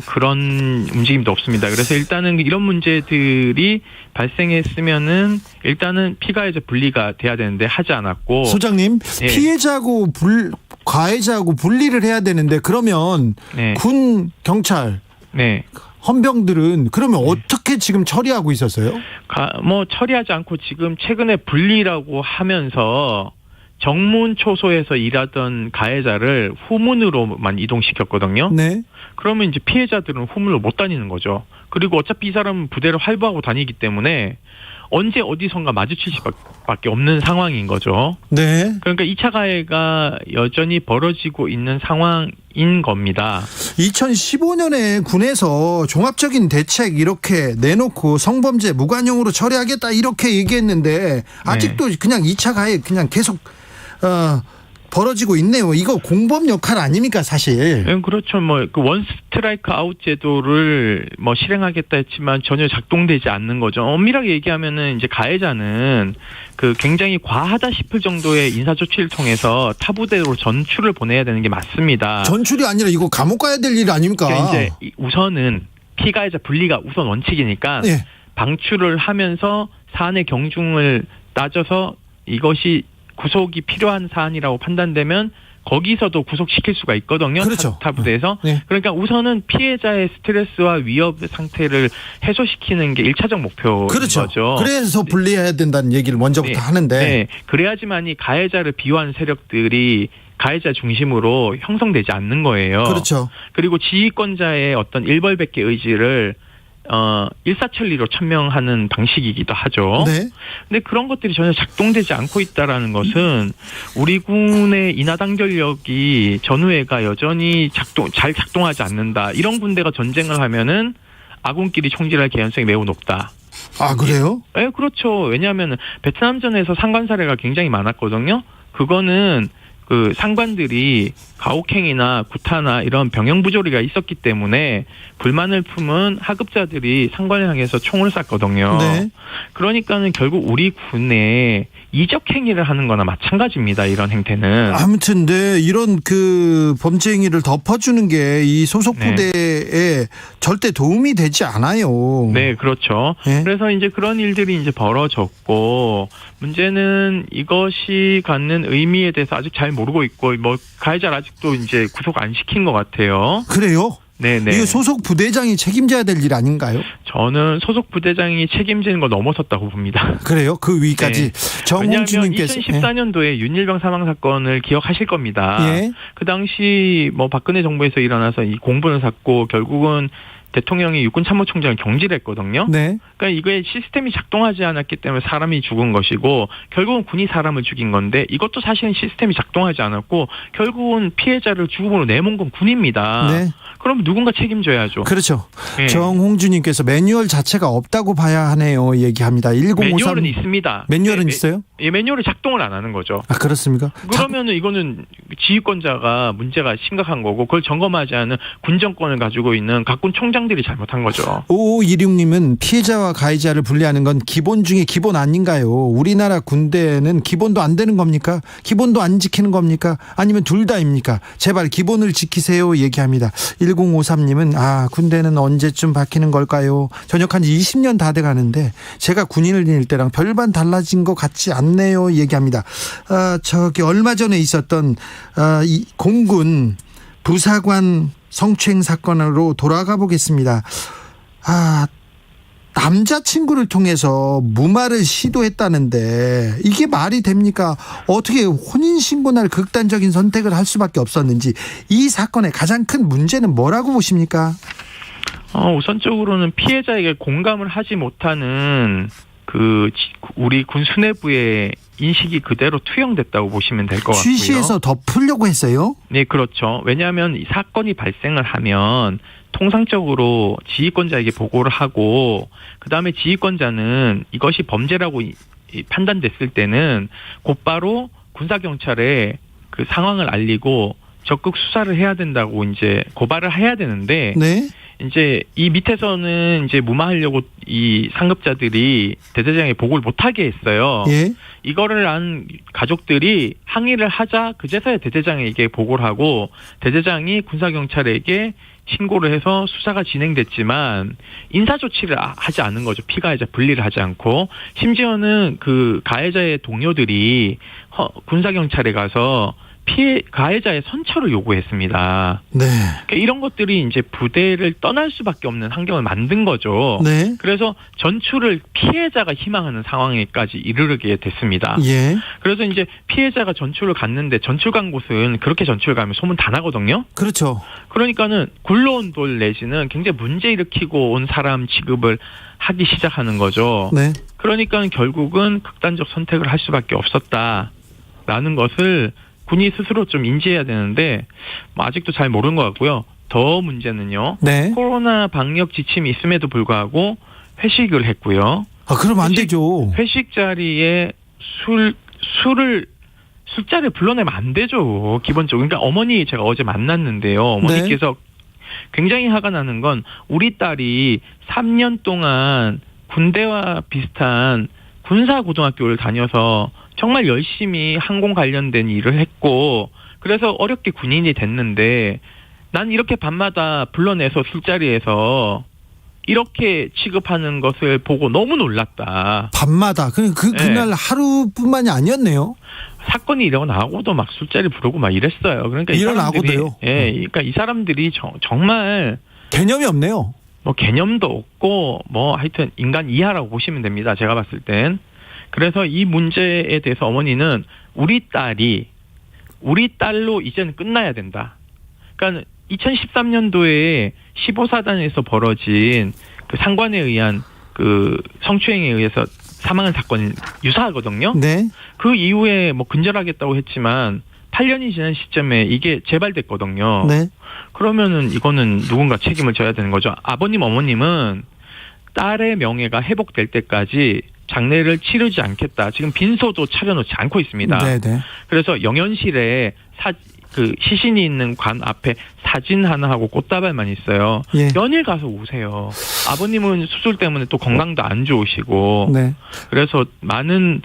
그런 움직임도 없습니다. 그래서 일단은 이런 문제들이 발생했으면은 일단은 피가해자 분리가 돼야 되는데 하지 않았고
소장님,
예.
피해자하고 가해자하고 분리를 해야 되는데 그러면
네.
군, 경찰,
네.
헌병들은 그러면 어떻게 지금 처리하고 있었어요?
처리하지 않고 지금 최근에 분리라고 하면서 정문초소에서 일하던 가해자를 후문으로만 이동시켰거든요.
네.
그러면 이제 피해자들은 후문으로 못 다니는 거죠. 그리고 어차피 이 사람은 부대를 활보하고 다니기 때문에 언제 어디선가 마주칠 수밖에 없는 상황인 거죠.
네.
그러니까 2차 가해가 여전히 벌어지고 있는 상황인 겁니다.
2015년에 군에서 종합적인 대책 이렇게 내놓고 성범죄 무관용으로 처리하겠다 이렇게 얘기했는데 아직도 그냥 2차 가해 그냥 계속 벌어지고 있네요. 이거 공범 역할 아닙니까, 사실?
그렇죠. 그 원 스트라이크 아웃 제도를 실행하겠다 했지만 전혀 작동되지 않는 거죠. 엄밀하게 얘기하면은 이제 가해자는 그 굉장히 과하다 싶을 정도의 인사 조치를 통해서 타 부대로 전출을 보내야 되는 게 맞습니다.
전출이 아니라 이거 감옥 가야 될 일 아닙니까?
그러니까 이제 우선은 피가해자 분리가 우선 원칙이니까
예.
방출을 하면서 사안의 경중을 따져서 이것이 구속이 필요한 사안이라고 판단되면 거기서도 구속시킬 수가 있거든요.
그렇죠.
타 부대에서.
네.
그러니까 우선은 피해자의 스트레스와 위협 상태를 해소시키는 게 1차적 목표인
그렇죠.
거죠.
그래서 분리해야 된다는 얘기를 먼저부터 하는데.
네. 그래야지만이 가해자를 비호하는 세력들이 가해자 중심으로 형성되지 않는 거예요.
그렇죠.
그리고 지휘권자의 어떤 일벌백계 의지를 일사천리로 천명하는 방식이기도 하죠.
네.
근데 그런 것들이 전혀 작동되지 않고 있다라는 것은 우리 군의 인하단결력이 전후회가 여전히 잘 작동하지 않는다. 이런 군대가 전쟁을 하면은 아군끼리 총질할 개연성이 매우 높다.
아, 그래요?
네, 그렇죠. 왜냐하면 베트남전에서 상관 사례가 굉장히 많았거든요. 그거는 그 상관들이 가혹행위나 구타나 이런 병영부조리가 있었기 때문에 불만을 품은 하급자들이 상관을 향해서 총을 쐈거든요.
네.
그러니까는 결국 우리 군에 이적 행위를 하는 거나 마찬가지입니다. 이런 행태는.
아무튼 네, 이런 그 범죄 행위를 덮어주는 게 이 소속 부대에 절대 도움이 되지 않아요.
네, 그렇죠.
네.
그래서 이제 그런 일들이 이제 벌어졌고 문제는 이것이 갖는 의미에 대해서 아직 잘 모르고 있고 가해자를 아직도 이제 구속 안 시킨 것 같아요.
그래요?
네네.
이거 소속 부대장이 책임져야 될 일 아닌가요?
저는 소속 부대장이 책임지는 걸 넘어섰다고 봅니다.
그래요? 그 위까지.
네.
정홍주님께서.
왜냐하면 2014년도에 윤일병 사망 사건을 기억하실 겁니다.
예.
그 당시 박근혜 정부에서 일어나서 이 공분을 샀고 결국은 대통령이 육군참모총장을 경질했거든요.
네.
그러니까 이게 시스템이 작동하지 않았기 때문에 사람이 죽은 것이고 결국은 군이 사람을 죽인 건데 이것도 사실은 시스템이 작동하지 않았고 결국은 피해자를 죽음으로 내몬 건 군입니다.
네.
그럼 누군가 책임져야죠.
그렇죠.
네.
정홍주님께서 매뉴얼 자체가 없다고 봐야 하네요. 얘기합니다. 1053.
매뉴얼은 있습니다.
매뉴얼은
네,
있어요?
예, 매뉴얼이 작동을 안 하는 거죠.
아, 그렇습니까?
그러면은 이거는 지휘권자가 문제가 심각한 거고 그걸 점검하지 않은 군정권을 가지고 있는 각군 총장들이 잘못한 거죠.
5526님은 피해자와 가해자를 분리하는 건 기본 중에 기본 아닌가요? 우리나라 군대는 기본도 안 되는 겁니까? 기본도 안 지키는 겁니까? 아니면 둘 다입니까? 제발 기본을 지키세요 얘기합니다. 1053님은 군대는 언제쯤 바뀌는 걸까요? 전역한 지 20년 다 돼가는데 제가 군인을 다닐 때랑 별반 달라진 것 같지 않네요 얘기합니다. 얼마 전에 있었던 이 공군 부사관 성추행 사건으로 돌아가 보겠습니다. 남자친구를 통해서 무마를 시도했다는데 이게 말이 됩니까? 어떻게 혼인신고날 극단적인 선택을 할 수밖에 없었는지 이 사건의 가장 큰 문제는 뭐라고 보십니까?
우선적으로는 피해자에게 공감을 하지 못하는 우리 군 수뇌부의 인식이 그대로 투영됐다고 보시면 될 것 같고요.
취시해서 덮으려고 했어요?
네, 그렇죠. 왜냐하면 이 사건이 발생을 하면 통상적으로 지휘권자에게 보고를 하고 그다음에 지휘권자는 이것이 범죄라고 판단됐을 때는 곧바로 군사경찰에 그 상황을 알리고 적극 수사를 해야 된다고 이제 고발을 해야 되는데
네.
이제 이 밑에서는 이제 무마하려고 이 상급자들이 대대장에 보고를 못하게 했어요.
예.
이거를 안 가족들이 항의를 하자 그제서야 대대장에게 보고를 하고 대대장이 군사경찰에게 신고를 해서 수사가 진행됐지만 인사조치를 하지 않은 거죠. 피가해자 분리를 하지 않고. 심지어는 그 가해자의 동료들이 군사경찰에 가서 가해자의 선처를 요구했습니다.
네.
그러니까 이런 것들이 이제 부대를 떠날 수밖에 없는 환경을 만든 거죠.
네.
그래서 전출을 피해자가 희망하는 상황에까지 이르게 됐습니다.
예.
그래서 이제 피해자가 전출을 갔는데 전출 간 곳은 그렇게 전출 가면 소문 다 나거든요.
그렇죠.
그러니까는 굴러온 돌 내지는 굉장히 문제 일으키고 온 사람 취급을 하기 시작하는 거죠.
네.
그러니까 결국은 극단적 선택을 할 수밖에 없었다라는 것을 군이 스스로 좀 인지해야 되는데 뭐 아직도 잘 모르는 것 같고요. 더 문제는요.
네.
코로나 방역 지침이 있음에도 불구하고 회식을 했고요.
아, 그럼 안 되죠.
회식 자리에 술자리를 불러내면 안 되죠. 기본적으로. 그러니까 어머니 제가 어제 만났는데요. 어머니께서 굉장히 화가 나는 건 우리 딸이 3년 동안 군대와 비슷한 군사고등학교를 다녀서 정말 열심히 항공 관련된 일을 했고 그래서 어렵게 군인이 됐는데 난 이렇게 밤마다 불러내서 술자리에서 이렇게 취급하는 것을 보고 너무 놀랐다.
밤마다. 그날 하루뿐만이 아니었네요.
사건이 일어나고도 막 술자리 부르고 막 이랬어요. 그러니까
일어나고도요?
그러니까 이 사람들이 정말
개념이 없네요.
뭐 개념도 없고 뭐 하여튼 인간 이하라고 보시면 됩니다. 제가 봤을 땐. 그래서 이 문제에 대해서 어머니는 우리 딸로 이제는 끝나야 된다. 그러니까 2013년도에 15사단에서 벌어진 그 상관에 의한 그 성추행에 의해서 사망한 사건이 유사하거든요.
네.
그 이후에 뭐 근절하겠다고 했지만 8년이 지난 시점에 이게 재발됐거든요.
네.
그러면은 이거는 누군가 책임을 져야 되는 거죠. 아버님, 어머님은 딸의 명예가 회복될 때까지 장례를 치르지 않겠다. 지금 빈소도 차려놓지 않고 있습니다.
네네.
그래서 영현실에 그 시신이 있는 관 앞에 사진 하나 하고 꽃다발만 있어요.
예.
연일 가서 오세요. 아버님은 수술 때문에 또 건강도 안 좋으시고.
네.
그래서 많은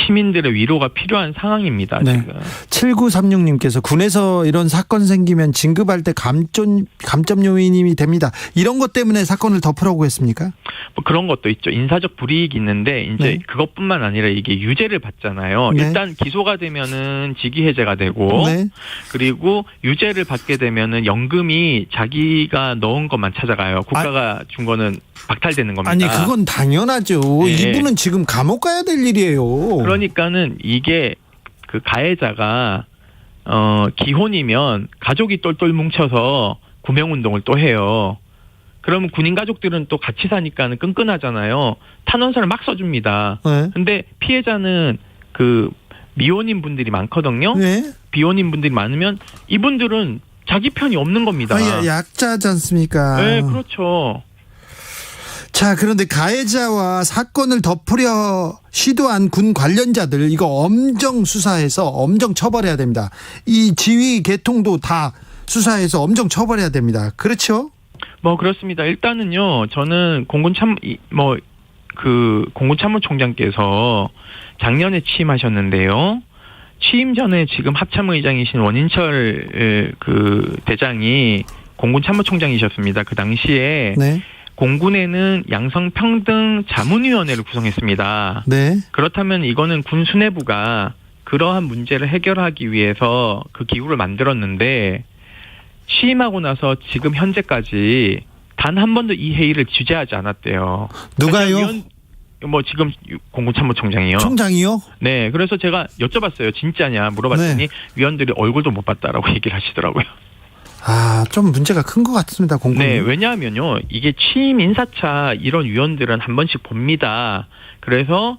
시민들의 위로가 필요한 상황입니다.
네.
지금.
7936님께서 군에서 이런 사건 생기면 진급할 때 감점 요인이 됩니다. 이런 것 때문에 사건을 덮으라고 했습니까?
뭐 그런 것도 있죠. 인사적 불이익이 있는데 이제
네.
그것뿐만 아니라 이게 유죄를 받잖아요.
네.
일단 기소가 되면은 직위 해제가 되고
네.
그리고 유죄를 받게 되면은 연금이 자기가 넣은 것만 찾아가요. 국가가 준 거는 박탈되는 겁니다.
아니 그건 당연하죠.
네.
이분은 지금 감옥 가야 될 일이에요.
그러니까는 이게 그 가해자가 기혼이면 가족이 똘똘 뭉쳐서 구명운동을 또 해요. 그러면 군인 가족들은 또 같이 사니까는 끈끈하잖아요. 탄원서를 막 써줍니다.
네.
근데 피해자는 그 미혼인 분들이 많거든요.
네.
비혼인 분들이 많으면 이분들은 자기 편이 없는 겁니다.
약자지 않습니까?
네, 그렇죠.
자, 그런데 가해자와 사건을 덮으려 시도한 군 관련자들 이거 엄정 수사해서 엄정 처벌해야 됩니다. 이 지휘 계통도 다 수사해서 엄정 처벌해야 됩니다. 그렇죠?
뭐 그렇습니다. 일단은요, 저는 공군참모총장께서 작년에 취임하셨는데요. 취임 전에 지금 합참의장이신 원인철 그 대장이 공군참모총장이셨습니다. 그 당시에
네.
공군에는 양성평등 자문위원회를 구성했습니다.
네.
그렇다면 이거는 군 수뇌부가 그러한 문제를 해결하기 위해서 그 기구를 만들었는데 취임하고 나서 지금 현재까지 단 한 번도 이 회의를 주재하지 않았대요.
누가요?
지금 공군참모총장이요.
총장이요?
네, 그래서 제가 여쭤봤어요. 진짜냐 물어봤더니
네.
위원들이 얼굴도 못 봤다라고 얘기를 하시더라고요.
좀 문제가 큰 것 같습니다, 공군.
네, 왜냐하면요, 이게 취임 인사차 이런 위원들은 한 번씩 봅니다. 그래서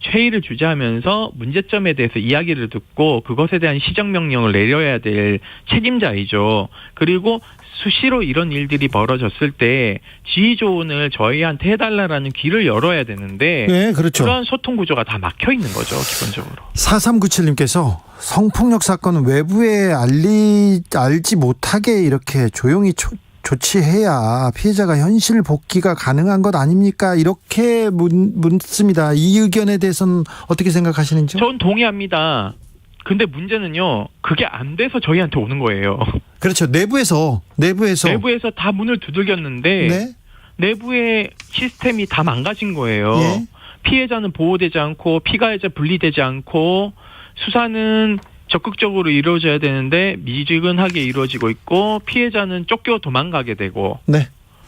회의를 주재하면서 문제점에 대해서 이야기를 듣고 그것에 대한 시정명령을 내려야 될 책임자이죠. 그리고 수시로 이런 일들이 벌어졌을 때 지휘조언을 저희한테 해달라라는 귀를 열어야 되는데
네, 그렇죠.
그런 소통 구조가 다 막혀 있는 거죠, 기본적으로.
4397님께서 성폭력 사건은 외부에 알지 못하게 이렇게 조용히 조치해야 피해자가 현실 복귀가 가능한 것 아닙니까? 이렇게 묻습니다. 이 의견에 대해서는 어떻게 생각하시는지요?
전 동의합니다. 근데 문제는요, 그게 안 돼서 저희한테 오는 거예요.
그렇죠. 내부에서
다 문을 두들겼는데
네.
내부의 시스템이 다 망가진 거예요.
예.
피해자는 보호되지 않고 피가해자 분리되지 않고 수사는 적극적으로 이루어져야 되는데 미지근하게 이루어지고 있고 피해자는 쫓겨 도망가게 되고
네.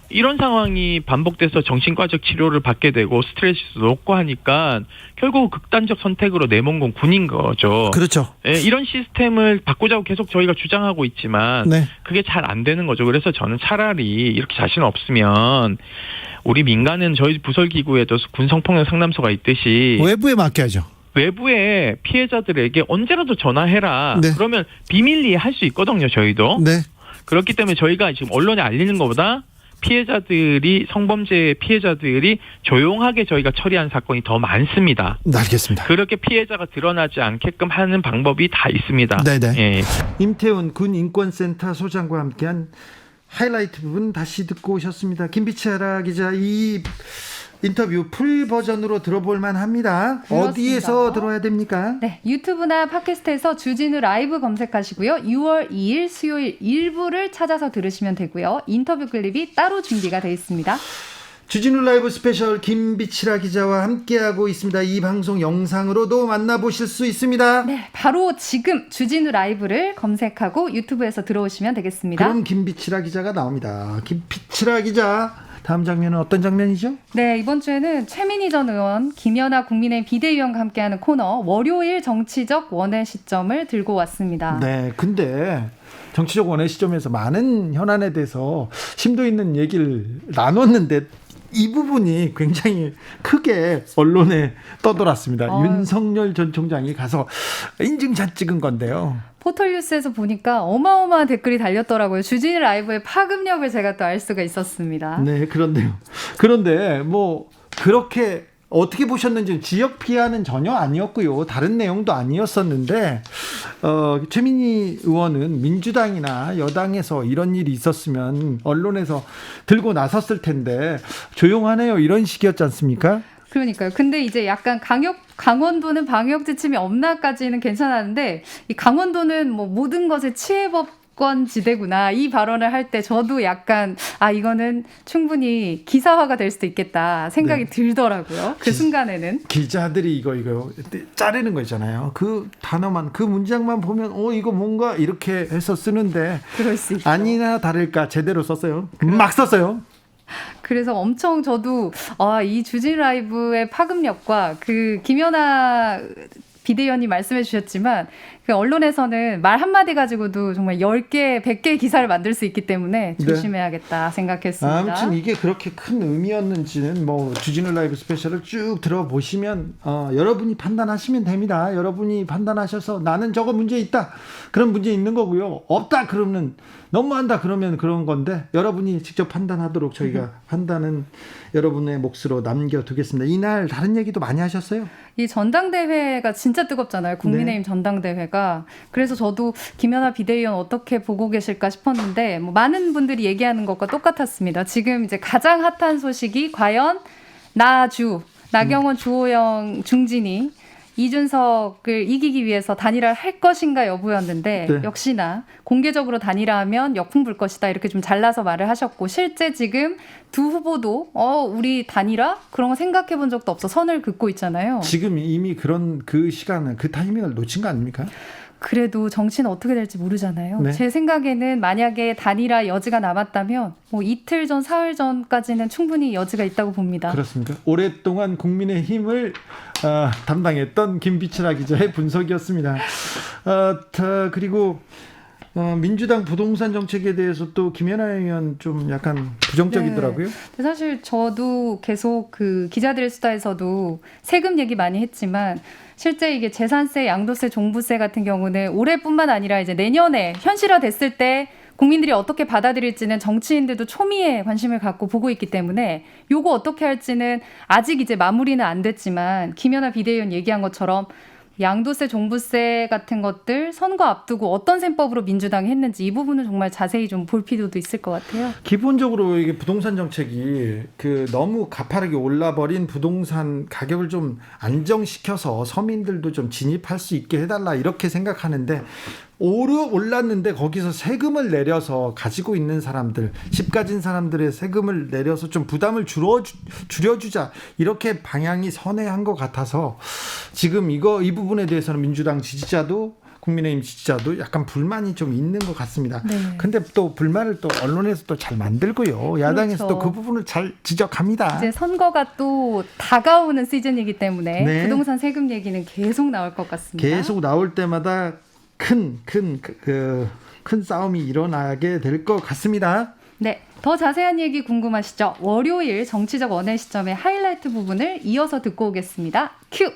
이런 상황이 반복돼서 정신과적 치료를 받게 되고 스트레스도 높고 하니까 결국 극단적 선택으로 내몬 건 군인 거죠.
그렇죠.
예, 이런 시스템을 바꾸자고 계속 저희가 주장하고 있지만
네.
그게 잘 안 되는 거죠. 그래서 저는 차라리 이렇게 자신 없으면 우리 민간은 저희 부설기구에도 군성폭력 상담소가 있듯이
외부에 맡겨야죠.
외부에 피해자들에게 언제라도 전화해라.
네.
그러면 비밀리에 할 수 있거든요. 저희도.
네.
그렇기 때문에 저희가 지금 언론에 알리는 것보다 피해자들이 성범죄 피해자들이 조용하게 저희가 처리한 사건이 더 많습니다.
알겠습니다.
그렇게 피해자가 드러나지 않게끔 하는 방법이 다 있습니다.
네네.
예.
임태훈 군인권센터 소장과 함께한 하이라이트 부분 다시 듣고 오셨습니다. 김비치아라 기자, 이 인터뷰 풀 버전으로 들어볼 만합니다.
그렇습니다.
어디에서 들어야 됩니까?
네, 유튜브나 팟캐스트에서 주진우 라이브 검색하시고요. 6월 2일 수요일 일부를 찾아서 들으시면 되고요. 인터뷰 클립이 따로 준비가 되어 있습니다.
주진우 라이브 스페셜 김비치라 기자와 함께하고 있습니다. 이 방송 영상으로도 만나보실 수 있습니다.
네, 바로 지금 주진우 라이브를 검색하고 유튜브에서 들어오시면 되겠습니다.
그럼 김비치라 기자가 나옵니다. 김비치라 기자, 다음 장면은 어떤 장면이죠?
네, 이번 주에는 최민희 전 의원, 김연아 국민의힘 비대위원과 함께하는 코너 월요일 정치적 원의 시점을 들고 왔습니다.
네, 근데 정치적 원의 시점에서 많은 현안에 대해서 심도 있는 얘기를 나눴는데 이 부분이 굉장히 크게 언론에 떠돌았습니다. 윤석열 전 총장이 가서 인증샷 찍은 건데요.
포털뉴스에서 보니까 어마어마한 댓글이 달렸더라고요. 주진우 라이브의 파급력을 제가 또 알 수가 있었습니다.
네, 그런데요. 그런데 뭐 그렇게 어떻게 보셨는지 지역 피하는 전혀 아니었고요. 다른 내용도 아니었었는데 최민희 의원은 민주당이나 여당에서 이런 일이 있었으면 언론에서 들고 나섰을 텐데 조용하네요. 이런 식이었지 않습니까?
그러니까요. 근데 이제 약간 강원도는 방역 지침이 없나까지는 괜찮았는데 이 강원도는 뭐 모든 것에 치해법권 지대구나 이 발언을 할 때 저도 약간 이거는 충분히 기사화가 될 수도 있겠다 생각이 들더라고요. 그 순간에는
기자들이 이거 자르는 거 있잖아요. 그 단어만 그 문장만 보면 이거 뭔가 이렇게 해서 쓰는데
그럴 수 있죠.
아니나 다를까 제대로 썼어요. 막 썼어요.
그래서 엄청 저도 이 주진 라이브의 파급력과 그 김연아 비대위원님 말씀해 주셨지만 그 언론에서는 말 한마디 가지고도 정말 10개, 100개의 기사를 만들 수 있기 때문에 조심해야겠다 생각했습니다.
아무튼 이게 그렇게 큰 의미였는지는 뭐 주진우 라이브 스페셜을 쭉 들어보시면 여러분이 판단하시면 됩니다. 여러분이 판단하셔서 나는 저거 문제 있다. 그런 문제 있는 거고요. 없다 그러면 너무한다 그러면 그런 건데 여러분이 직접 판단하도록 저희가 판단은 여러분의 몫으로 남겨두겠습니다. 이날 다른 얘기도 많이 하셨어요?
이 전당대회가 진짜 뜨겁잖아요. 국민의힘 전당대회가. 그래서 저도 김연아 비대위원 어떻게 보고 계실까 싶었는데 뭐 많은 분들이 얘기하는 것과 똑같았습니다. 지금 이제 가장 핫한 소식이 과연 나경원, 주호영, 중진이 이준석을 이기기 위해서 단일화를 할 것인가 여부였는데
네.
역시나 공개적으로 단일화하면 역풍 불 것이다 이렇게 좀 잘라서 말을 하셨고 실제 지금 두 후보도 우리 단일화? 그런 거 생각해 본 적도 없어 선을 긋고 있잖아요.
지금 이미 그런 그 시간을 그 타이밍을 놓친 거 아닙니까?
그래도 정치는 어떻게 될지 모르잖아요.
네.
제 생각에는 만약에 단일화 여지가 남았다면 뭐 이틀 전, 사흘 전까지는 충분히 여지가 있다고 봅니다.
그렇습니까? 오랫동안 국민의힘을 담당했던 김비치라 기자의 분석이었습니다. 그리고 민주당 부동산 정책에 대해서 또 김연아 의원 좀 약간 부정적이더라고요.
네. 사실 저도 계속 그 기자들의 수다에서도 세금 얘기 많이 했지만 실제 이게 재산세, 양도세, 종부세 같은 경우는 올해뿐만 아니라 이제 내년에 현실화됐을 때 국민들이 어떻게 받아들일지는 정치인들도 초미에 관심을 갖고 보고 있기 때문에 요거 어떻게 할지는 아직 이제 마무리는 안 됐지만 김연아 비대위원 얘기한 것처럼 양도세, 종부세 같은 것들 선거 앞두고 어떤 셈법으로 민주당이 했는지 이 부분은 정말 자세히 좀 볼 필요도 있을 것 같아요.
기본적으로 이게 부동산 정책이 그 너무 가파르게 올라버린 부동산 가격을 좀 안정시켜서 서민들도 좀 진입할 수 있게 해달라 이렇게 생각하는데 올랐는데 거기서 세금을 내려서 가지고 있는 사람들, 집 가진 사람들의 세금을 내려서 좀 부담을 줄여주자 이렇게 방향이 선회한 것 같아서 지금 이 부분에 대해서는 민주당 지지자도 국민의힘 지지자도 약간 불만이 좀 있는 것 같습니다.
네.
근데 또 불만을 또 언론에서 또 잘 만들고요. 야당에서
그렇죠.
또 그 부분을 잘 지적합니다.
이제 선거가 또 다가오는 시즌이기 때문에
네.
부동산 세금 얘기는 계속 나올 것 같습니다.
계속 나올 때마다 큰 싸움이 일어나게 될 것 같습니다.
네, 더 자세한 얘기 궁금하시죠? 월요일 정치적 원의 시점의 하이라이트 부분을 이어서 듣고 오겠습니다. 큐!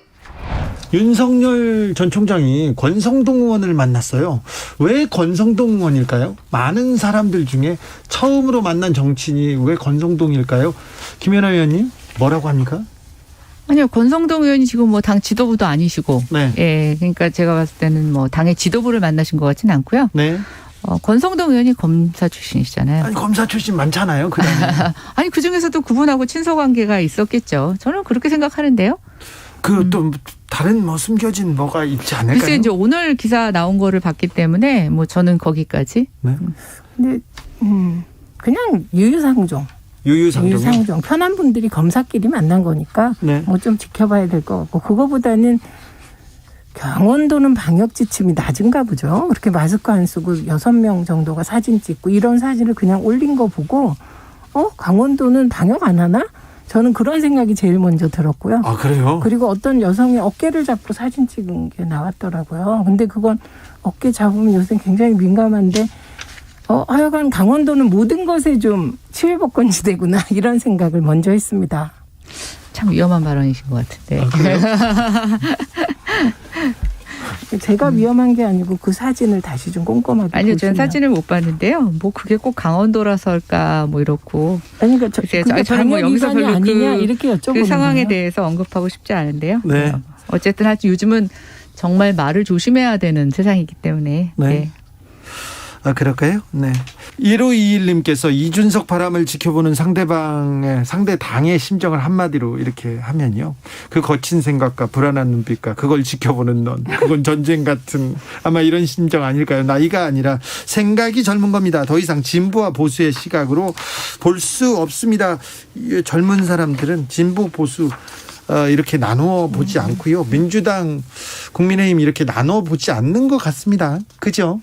윤석열 전 총장이 권성동 의원을 만났어요. 왜 권성동 의원일까요? 많은 사람들 중에 처음으로 만난 정치인이 왜 권성동일까요? 김연아 의원님 뭐라고 합니까?
아니요, 권성동 의원이 지금 뭐 당 지도부도 아니시고,
네.
예, 그러니까 제가 봤을 때는 뭐 당의 지도부를 만나신 것 같지는 않고요.
네.
권성동 의원이 검사 출신이시잖아요.
아니 검사 출신 많잖아요.
아니 그 중에서도 그분하고 친서 관계가 있었겠죠. 저는 그렇게 생각하는데요.
그 또 다른 뭐 숨겨진 뭐가 있지 않을까요?
글쎄 이제 오늘 기사 나온 거를 봤기 때문에 뭐 저는 거기까지.
네.
근데 그냥 유유상종 편한 분들이 검사끼리 만난 거니까
네.
뭐 좀 지켜봐야 될 것 같고 그거보다는 강원도는 방역 지침이 낮은가 보죠. 그렇게 마스크 안 쓰고 6명 정도가 사진 찍고 이런 사진을 그냥 올린 거 보고 강원도는 방역 안 하나? 저는 그런 생각이 제일 먼저 들었고요.
아 그래요?
그리고 어떤 여성의 어깨를 잡고 사진 찍은 게 나왔더라고요. 근데 그건 어깨 잡으면 요새 굉장히 민감한데 하여간 강원도는 모든 것에 좀 치외복권지대구나 이런 생각을 먼저 했습니다.
참 위험한 발언이신 것 같은데.
아, 그래요?
제가 위험한 게 아니고 그 사진을 다시 좀 꼼꼼하게
아니요,
보시면.
저는 사진을 못 봤는데요. 뭐 그게 꼭 강원도라서일까 뭐 이렇고.
아니, 그러니까
글쎄요,
그게
저는 뭐
방역
여기서
위반이
별로
아니냐 이렇게 여쭤보는
그 상황에
거예요.
대해서 언급하고 싶지 않은데요.
네.
어쨌든 하여튼 요즘은 정말 말을 조심해야 되는 세상이기 때문에.
네.
네.
아 그럴까요? 네. 1521님께서 이준석 바람을 지켜보는 상대 당의 심정을 한마디로 이렇게 하면요. 그 거친 생각과 불안한 눈빛과 그걸 지켜보는 넌. 그건 전쟁 같은 아마 이런 심정 아닐까요? 나이가 아니라 생각이 젊은 겁니다. 더 이상 진보와 보수의 시각으로 볼 수 없습니다. 젊은 사람들은 진보 보수 이렇게 나누어 보지 않고요. 민주당, 국민의힘 이렇게 나누어 보지 않는 것 같습니다. 그죠?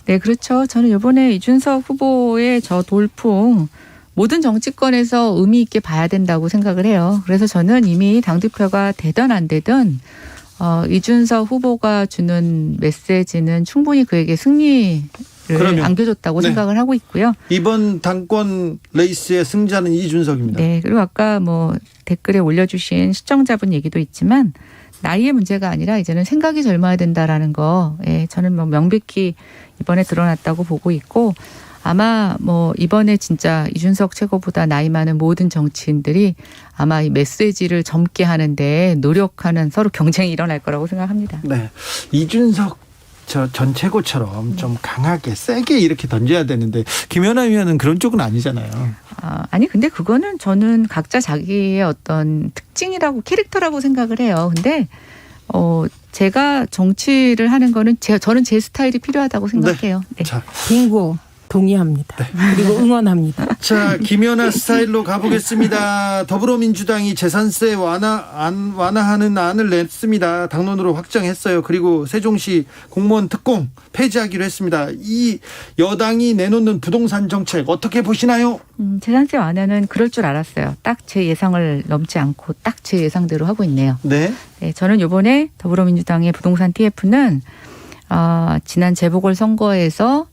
네, 그렇죠. 저는 이번에 이준석 후보의 저 돌풍 모든 정치권에서 의미 있게 봐야 된다고 생각을 해요. 그래서 저는 이미 당대표가 되든 안 되든 이준석 후보가 주는 메시지는 충분히 그에게 승리를
그럼요.
안겨줬다고
네.
생각을 하고 있고요.
이번 당권 레이스의 승자는 이준석입니다.
네, 그리고 아까 뭐 댓글에 올려주신 시청자분 얘기도 있지만 나이의 문제가 아니라 이제는 생각이 젊어야 된다라는 거, 저는 뭐 명백히 이번에 드러났다고 보고 있고 아마 뭐 이번에 진짜 이준석 최고보다 나이 많은 모든 정치인들이 아마 이 메시지를 젊게 하는데 노력하는 서로 경쟁이 일어날 거라고 생각합니다.
네, 이준석 전 최고처럼 좀 강하게 세게 이렇게 던져야 되는데 김연아 의원은 그런 쪽은 아니잖아요.
아니 근데 그거는 저는 각자 자기의 어떤 특징이라고 캐릭터라고 생각을 해요. 근데 제가 정치를 하는 거는 저는 제 스타일이 필요하다고 생각해요. 네.
자,
빙고 동의합니다. 그리고 응원합니다.
자, 김연아 스타일로 가보겠습니다. 더불어민주당이 재산세 완화하는 안을 냈습니다. 당론으로 확정했어요. 그리고 세종시 공무원 특공 폐지하기로 했습니다. 이 여당이 내놓는 부동산 정책 어떻게 보시나요?
재산세 완화는 그럴 줄 알았어요. 딱 제 예상을 넘지 않고 딱 제 예상대로 하고 있네요.
네.
네, 저는 이번에 더불어민주당의 부동산 TF는 지난 재보궐선거에서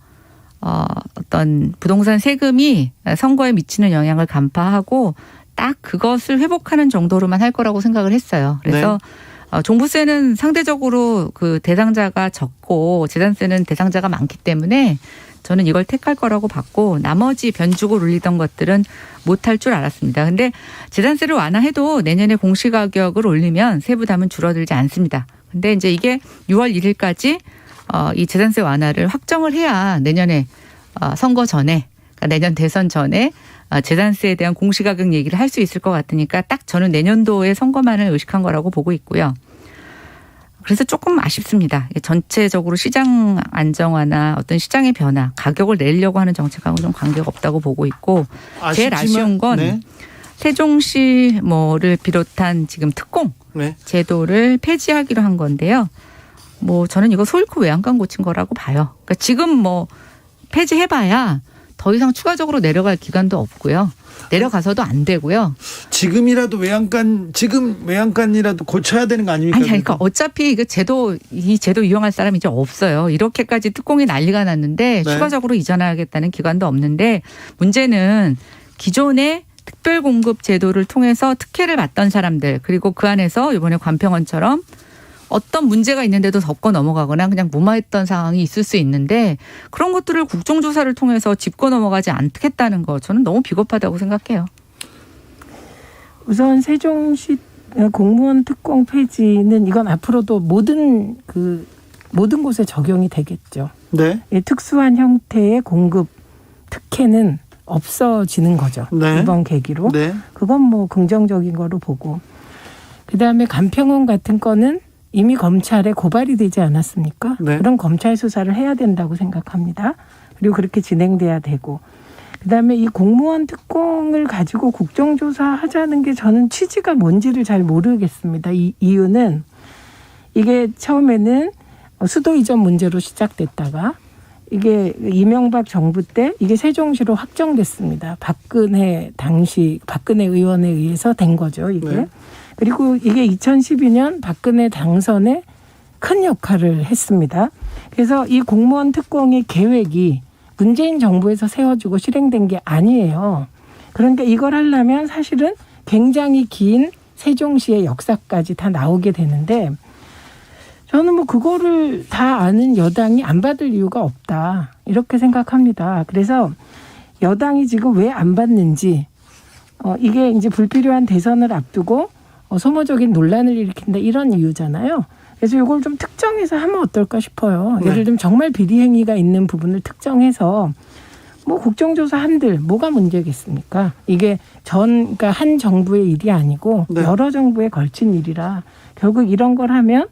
어떤 부동산 세금이 선거에 미치는 영향을 간파하고 딱 그것을 회복하는 정도로만 할 거라고 생각을 했어요. 그래서 종부세는 상대적으로 그 대상자가 적고 재산세는 대상자가 많기 때문에 저는 이걸 택할 거라고 봤고 나머지 변죽을 올리던 것들은 못할 줄 알았습니다. 근데 재산세를 완화해도 내년에 공시가격을 올리면 세부담은 줄어들지 않습니다. 근데 이제 이게 6월 1일까지 이 재산세 완화를 확정을 해야 내년에 선거 전에, 그러니까 내년 대선 전에 재산세에 대한 공시가격 얘기를 할 수 있을 것 같으니까 딱 저는 내년도의 선거만을 의식한 거라고 보고 있고요. 그래서 조금 아쉽습니다. 전체적으로 시장 안정화나 어떤 시장의 변화, 가격을 내려고 하는 정책하고는 좀 관계가 없다고 보고 있고, 제일 아쉬운 건
네.
세종시를 비롯한 지금 특공
네.
제도를 폐지하기로 한 건데요. 저는 이거 소일코 외양간 고친 거라고 봐요. 그러니까 지금 폐지해봐야 더 이상 추가적으로 내려갈 기간도 없고요. 내려가서도 안 되고요.
지금 외양간이라도 고쳐야 되는 거 아닙니까?
그러니까 어차피 이 제도 이용할 사람이 이제 없어요. 이렇게까지 특공이 난리가 났는데
네.
추가적으로 이전하겠다는 기관도 없는데, 문제는 기존의 특별공급 제도를 통해서 특혜를 받던 사람들, 그리고 그 안에서 이번에 관평원처럼 어떤 문제가 있는데도 덮고 넘어가거나 그냥 무마했던 상황이 있을 수 있는데, 그런 것들을 국정조사를 통해서 짚고 넘어가지 않겠다는 거, 저는 너무 비겁하다고 생각해요.
우선 세종시 공무원 특공 폐지는 이건 앞으로도 모든 곳에 적용이 되겠죠.
네.
이 특수한 형태의 공급 특혜는 없어지는 거죠.
네.
이번 계기로.
네.
그건 긍정적인 거로 보고. 그다음에 간평원 같은 거는 이미 검찰에 고발이 되지 않았습니까?
네.
그런 검찰 수사를 해야 된다고 생각합니다. 그리고 그렇게 진행돼야 되고. 그다음에 이 공무원 특공을 가지고 국정조사 하자는 게 저는 취지가 뭔지를 잘 모르겠습니다. 이 이유는 이게 처음에는 수도 이전 문제로 시작됐다가 이게 이명박 정부 때 이게 세종시로 확정됐습니다. 박근혜 의원에 의해서 된 거죠, 이게.
네.
그리고 이게 2012년 박근혜 당선에 큰 역할을 했습니다. 그래서 이 공무원 특공의 계획이 문재인 정부에서 세워지고 실행된 게 아니에요. 그러니까 이걸 하려면 사실은 굉장히 긴 세종시의 역사까지 다 나오게 되는데, 저는 그거를 다 아는 여당이 안 받을 이유가 없다, 이렇게 생각합니다. 그래서 여당이 지금 왜 안 받는지, 이게 이제 불필요한 대선을 앞두고 소모적인 논란을 일으킨다, 이런 이유잖아요. 그래서 이걸 좀 특정해서 하면 어떨까 싶어요.
네.
예를 들면 정말 비리 행위가 있는 부분을 특정해서 국정조사 한들 뭐가 문제겠습니까? 이게 그러니까 한 정부의 일이 아니고
네.
여러 정부에 걸친 일이라, 결국 이런 걸 하면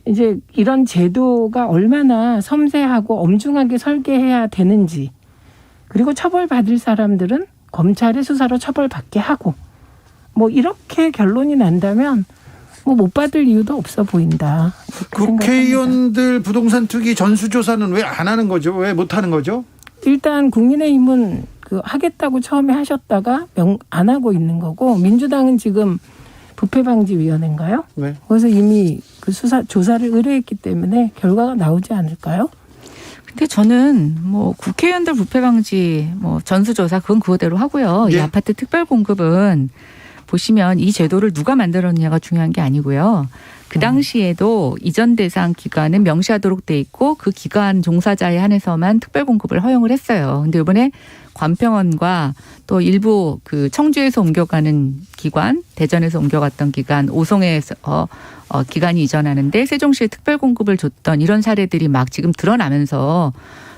이제 이런 제도가 얼마나 섬세하고 엄중하게 설계해야 되는지, 그리고 처벌받을 사람들은 검찰의 수사로 처벌받게 하고, 이렇게 결론이 난다면 못 받을 이유도 없어 보인다.
국회의원들 부동산 투기 전수조사는 왜 안 하는 거죠? 왜 못 하는 거죠?
일단 국민의힘은 하겠다고 처음에 하셨다가 안 하고 있는 거고, 민주당은 지금 부패방지위원회인가요?
네.
거기서 이미 조사를 의뢰했기 때문에 결과가 나오지 않을까요?
근데 저는 국회의원들 부패방지 전수조사 그건 그거대로 하고요.
예.
이 아파트 특별공급은 보시면 이 제도를 누가 만들었느냐가 중요한 게 아니고요. 그 당시에도 이전 대상 기간은 명시하도록 돼 있고 그 기간 종사자에 한해서만 특별공급을 허용을 했어요. 근데 이번에 관평원과 또 일부 청주에서 옮겨가는 기관, 대전에서 옮겨갔던 기관, 오송에서 기관이 이전하는데 세종시에 특별공급을 줬던 이런 사례들이 막 지금 드러나면서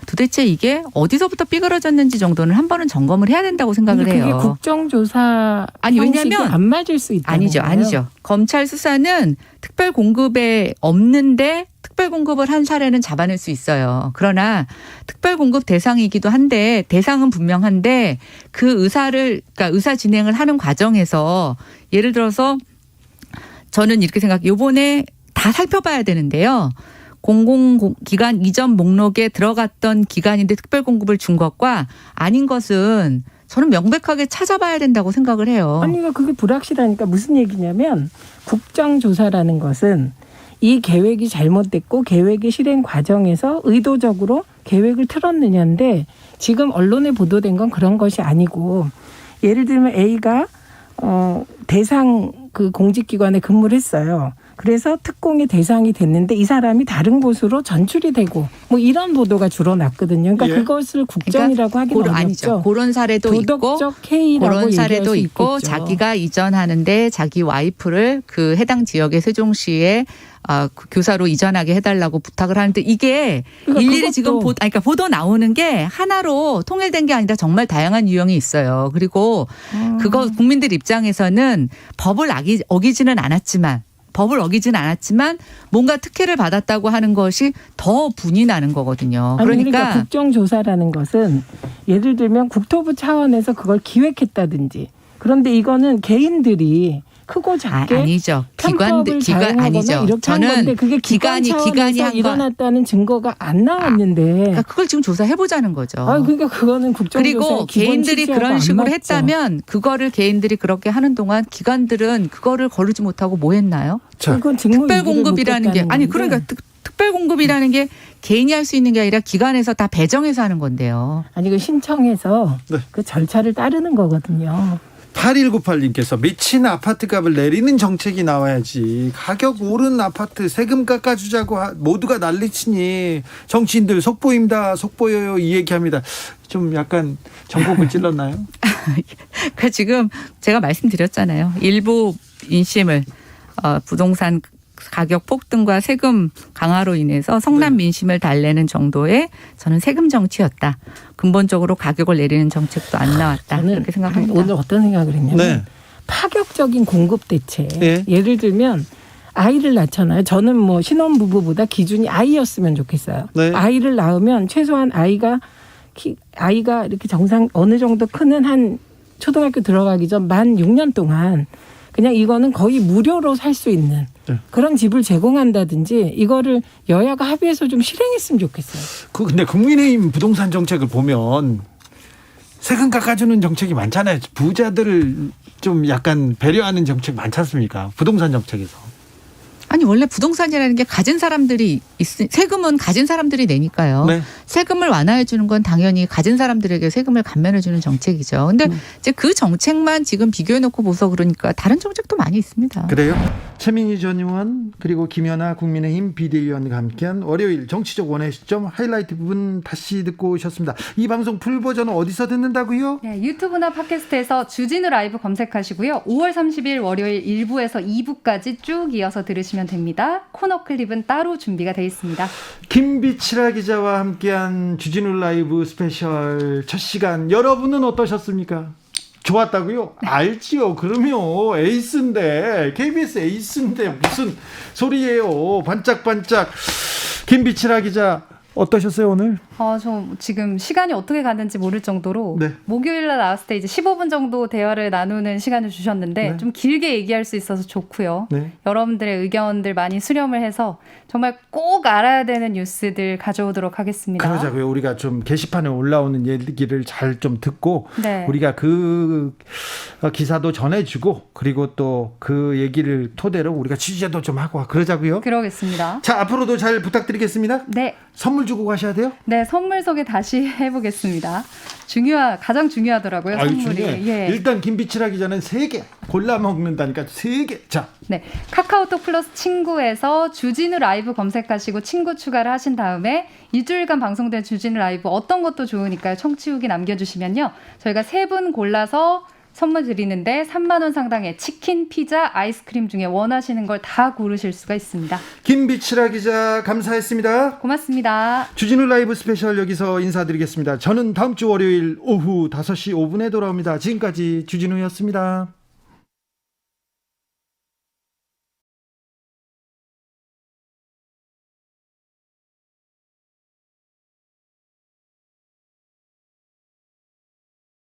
도대체 이게 어디서부터 삐그러졌는지 정도는 한 번은 점검을 해야 된다고 생각을 해요.
그게 국정조사 형식이 안 맞을 수 있다는 거예요.
아니죠. 검찰 수사는 특별공급에 없는데 특별공급을 한 사례는 잡아낼 수 있어요. 그러나 특별공급 대상이기도 한데, 대상은 분명한데 그러니까 의사 진행을 하는 과정에서 예를 들어서 저는 이렇게 요번에 다 살펴봐야 되는데요. 공공기관 이전 목록에 들어갔던 기관인데 특별공급을 준 것과 아닌 것은 저는 명백하게 찾아봐야 된다고 생각을 해요.
아니, 그게 불확실하니까 무슨 얘기냐면, 국정조사라는 것은 이 계획이 잘못됐고 계획의 실행 과정에서 의도적으로 계획을 틀었느냐인데, 지금 언론에 보도된 건 그런 것이 아니고, 예를 들면 A가 대상 공직기관에 근무를 했어요. 그래서 특공의 대상이 됐는데 이 사람이 다른 곳으로 전출이 되고 뭐 이런 보도가 주로 났거든요. 그러니까
예.
그것을 국정이라고 하기는 어렵죠.
아니죠. 그런 사례도 있고
도덕적 해이라고
그런 사례도
얘기할 수
있고
있겠죠.
자기가 이전하는데 자기 와이프를 그 해당 지역의 세종시에 그 교사로 이전하게 해달라고 부탁을 하는데 이게
그러니까
일일이
그것도-
지금 그러니까 보도 나오는 게 하나로 통일된 게 아니라 정말 다양한 유형이 있어요. 그리고 그거 국민들 입장에서는 법을 어기지는 않았지만 뭔가 특혜를 받았다고 하는 것이 더 분이 나는 거거든요.
그러니까 국정조사라는 것은 예를 들면 국토부 차원에서 그걸 기획했다든지 그런데 이거는 개인들이 크고 작게
아니죠.
편법을 자행하거나
아니죠.
이렇게 한
저는
건데 그게 기관이
한 거.
일어났다는 증거가 안 나왔는데
그러니까 그걸 지금 조사해 보자는 거죠.
그러니까 그거는 국정조사
그리고 개인들이 그런 식으로 했다면 그거를 개인들이 그렇게 하는 동안 기관들은 그거를 거르지 못하고 뭐 했나요?
자,
그건 직무
특별
유기를
공급이라는 게
못했다는
아니
건데.
그러니까 특별 공급이라는 게 개인이 할 수 있는 게 아니라 기관에서 다 배정해서 하는 건데요.
아니 그 신청해서
네.
그 절차를 따르는 거거든요.
8198님께서 미친 아파트 값을 내리는 정책이 나와야지. 가격 오른 아파트 세금 깎아주자고 모두가 난리치니 정치인들 속보입니다. 속보여요. 이 얘기합니다. 좀 약간 전곡을 찔렀나요?
그 지금 제가 말씀드렸잖아요. 일부 인심을 부동산 가격 폭등과 세금 강화로 인해서 성남 민심을 달래는 정도의 저는 세금 정치였다. 근본적으로 가격을 내리는 정책도 안 나왔다.
저는
그렇게 생각합니다.
오늘 어떤 생각을 했냐면
네.
파격적인 공급 대책.
예.
예를 들면 아이를 낳잖아요. 저는 뭐 신혼부부보다 기준이 아이였으면 좋겠어요.
네.
아이를 낳으면 최소한 아이가 이렇게 정상 어느 정도 크는 한 초등학교 들어가기 전 만 6년 동안 그냥 이거는 거의 무료로 살 수 있는
네.
그런 집을 제공한다든지 이거를 여야가 합의해서 좀 실행했으면 좋겠어요.
근데 국민의힘 부동산 정책을 보면 세금 깎아주는 정책이 많잖아요. 부자들을 좀 약간 배려하는 정책 많지 않습니까? 부동산 정책에서.
아니 원래 부동산이라는 게 가진 사람들이 세금은 가진 사람들이 내니까요.
네.
세금을 완화해 주는 건 당연히 가진 사람들에게 세금을 감면해 주는 정책이죠. 근데 이제 그 정책만 지금 비교해 놓고 보서 그러니까 다른 정책도 많이 있습니다.
그래요? 최민희 전 의원 그리고 김연아 국민의힘 비대위원과 함께한 월요일 정치적 원의 시점 하이라이트 부분 다시 듣고 오셨습니다. 이 방송 풀버전은 어디서 듣는다고요?
네, 유튜브나 팟캐스트에서 주진우 라이브 검색하시고요. 5월 30일 월요일 1부에서 2부까지 쭉 이어서 들으시면 됩니다. 코너 클립은 따로 준비가 되어 있습니다.
김비치라 기자와 함께한 주진우 라이브 스페셜 첫 시간 여러분은 어떠셨습니까? 좋았다고요? 알지요. 그러면 에이스인데 KBS 에이스인데 무슨 소리예요. 반짝반짝. 김비치라 기자 어떠셨어요 오늘?
저 지금 시간이 어떻게 갔는지 모를 정도로
네.
목요일 날 나왔을 때 이제 15분 정도 대화를 나누는 시간을 주셨는데
네.
좀 길게 얘기할 수 있어서 좋고요.
네.
여러분들의 의견들 많이 수렴을 해서 정말 꼭 알아야 되는 뉴스들 가져오도록 하겠습니다.
그러자고요. 우리가 좀 게시판에 올라오는 얘기를 잘 좀 듣고
네.
우리가 그 기사도 전해주고 그리고 또 그 얘기를 토대로 우리가 취재도 좀 하고 그러자고요.
그러겠습니다.
자, 앞으로도 잘 부탁드리겠습니다.
네.
선물 주고 가셔야 돼요.
네, 선물 소개 다시 해보겠습니다. 가장 중요하더라고요, 선물이.
중요해.
예.
일단 김비치라 기자는 3개 골라 먹는다니까 3개. 자,
네, 카카오톡 플러스 친구에서 주진우 라이브 검색하시고 친구 추가를 하신 다음에 일주일간 방송된 주진우 라이브 어떤 것도 좋으니까요. 청취 후기 남겨주시면요. 저희가 3분 골라서 선물 드리는데 3만 원 상당의 치킨, 피자, 아이스크림 중에 원하시는 걸 다 고르실 수가 있습니다.
김비치라 기자 감사했습니다.
고맙습니다.
주진우 라이브 스페셜 여기서 인사드리겠습니다. 저는 다음 주 월요일 오후 5시 5분에 돌아옵니다. 지금까지 주진우였습니다.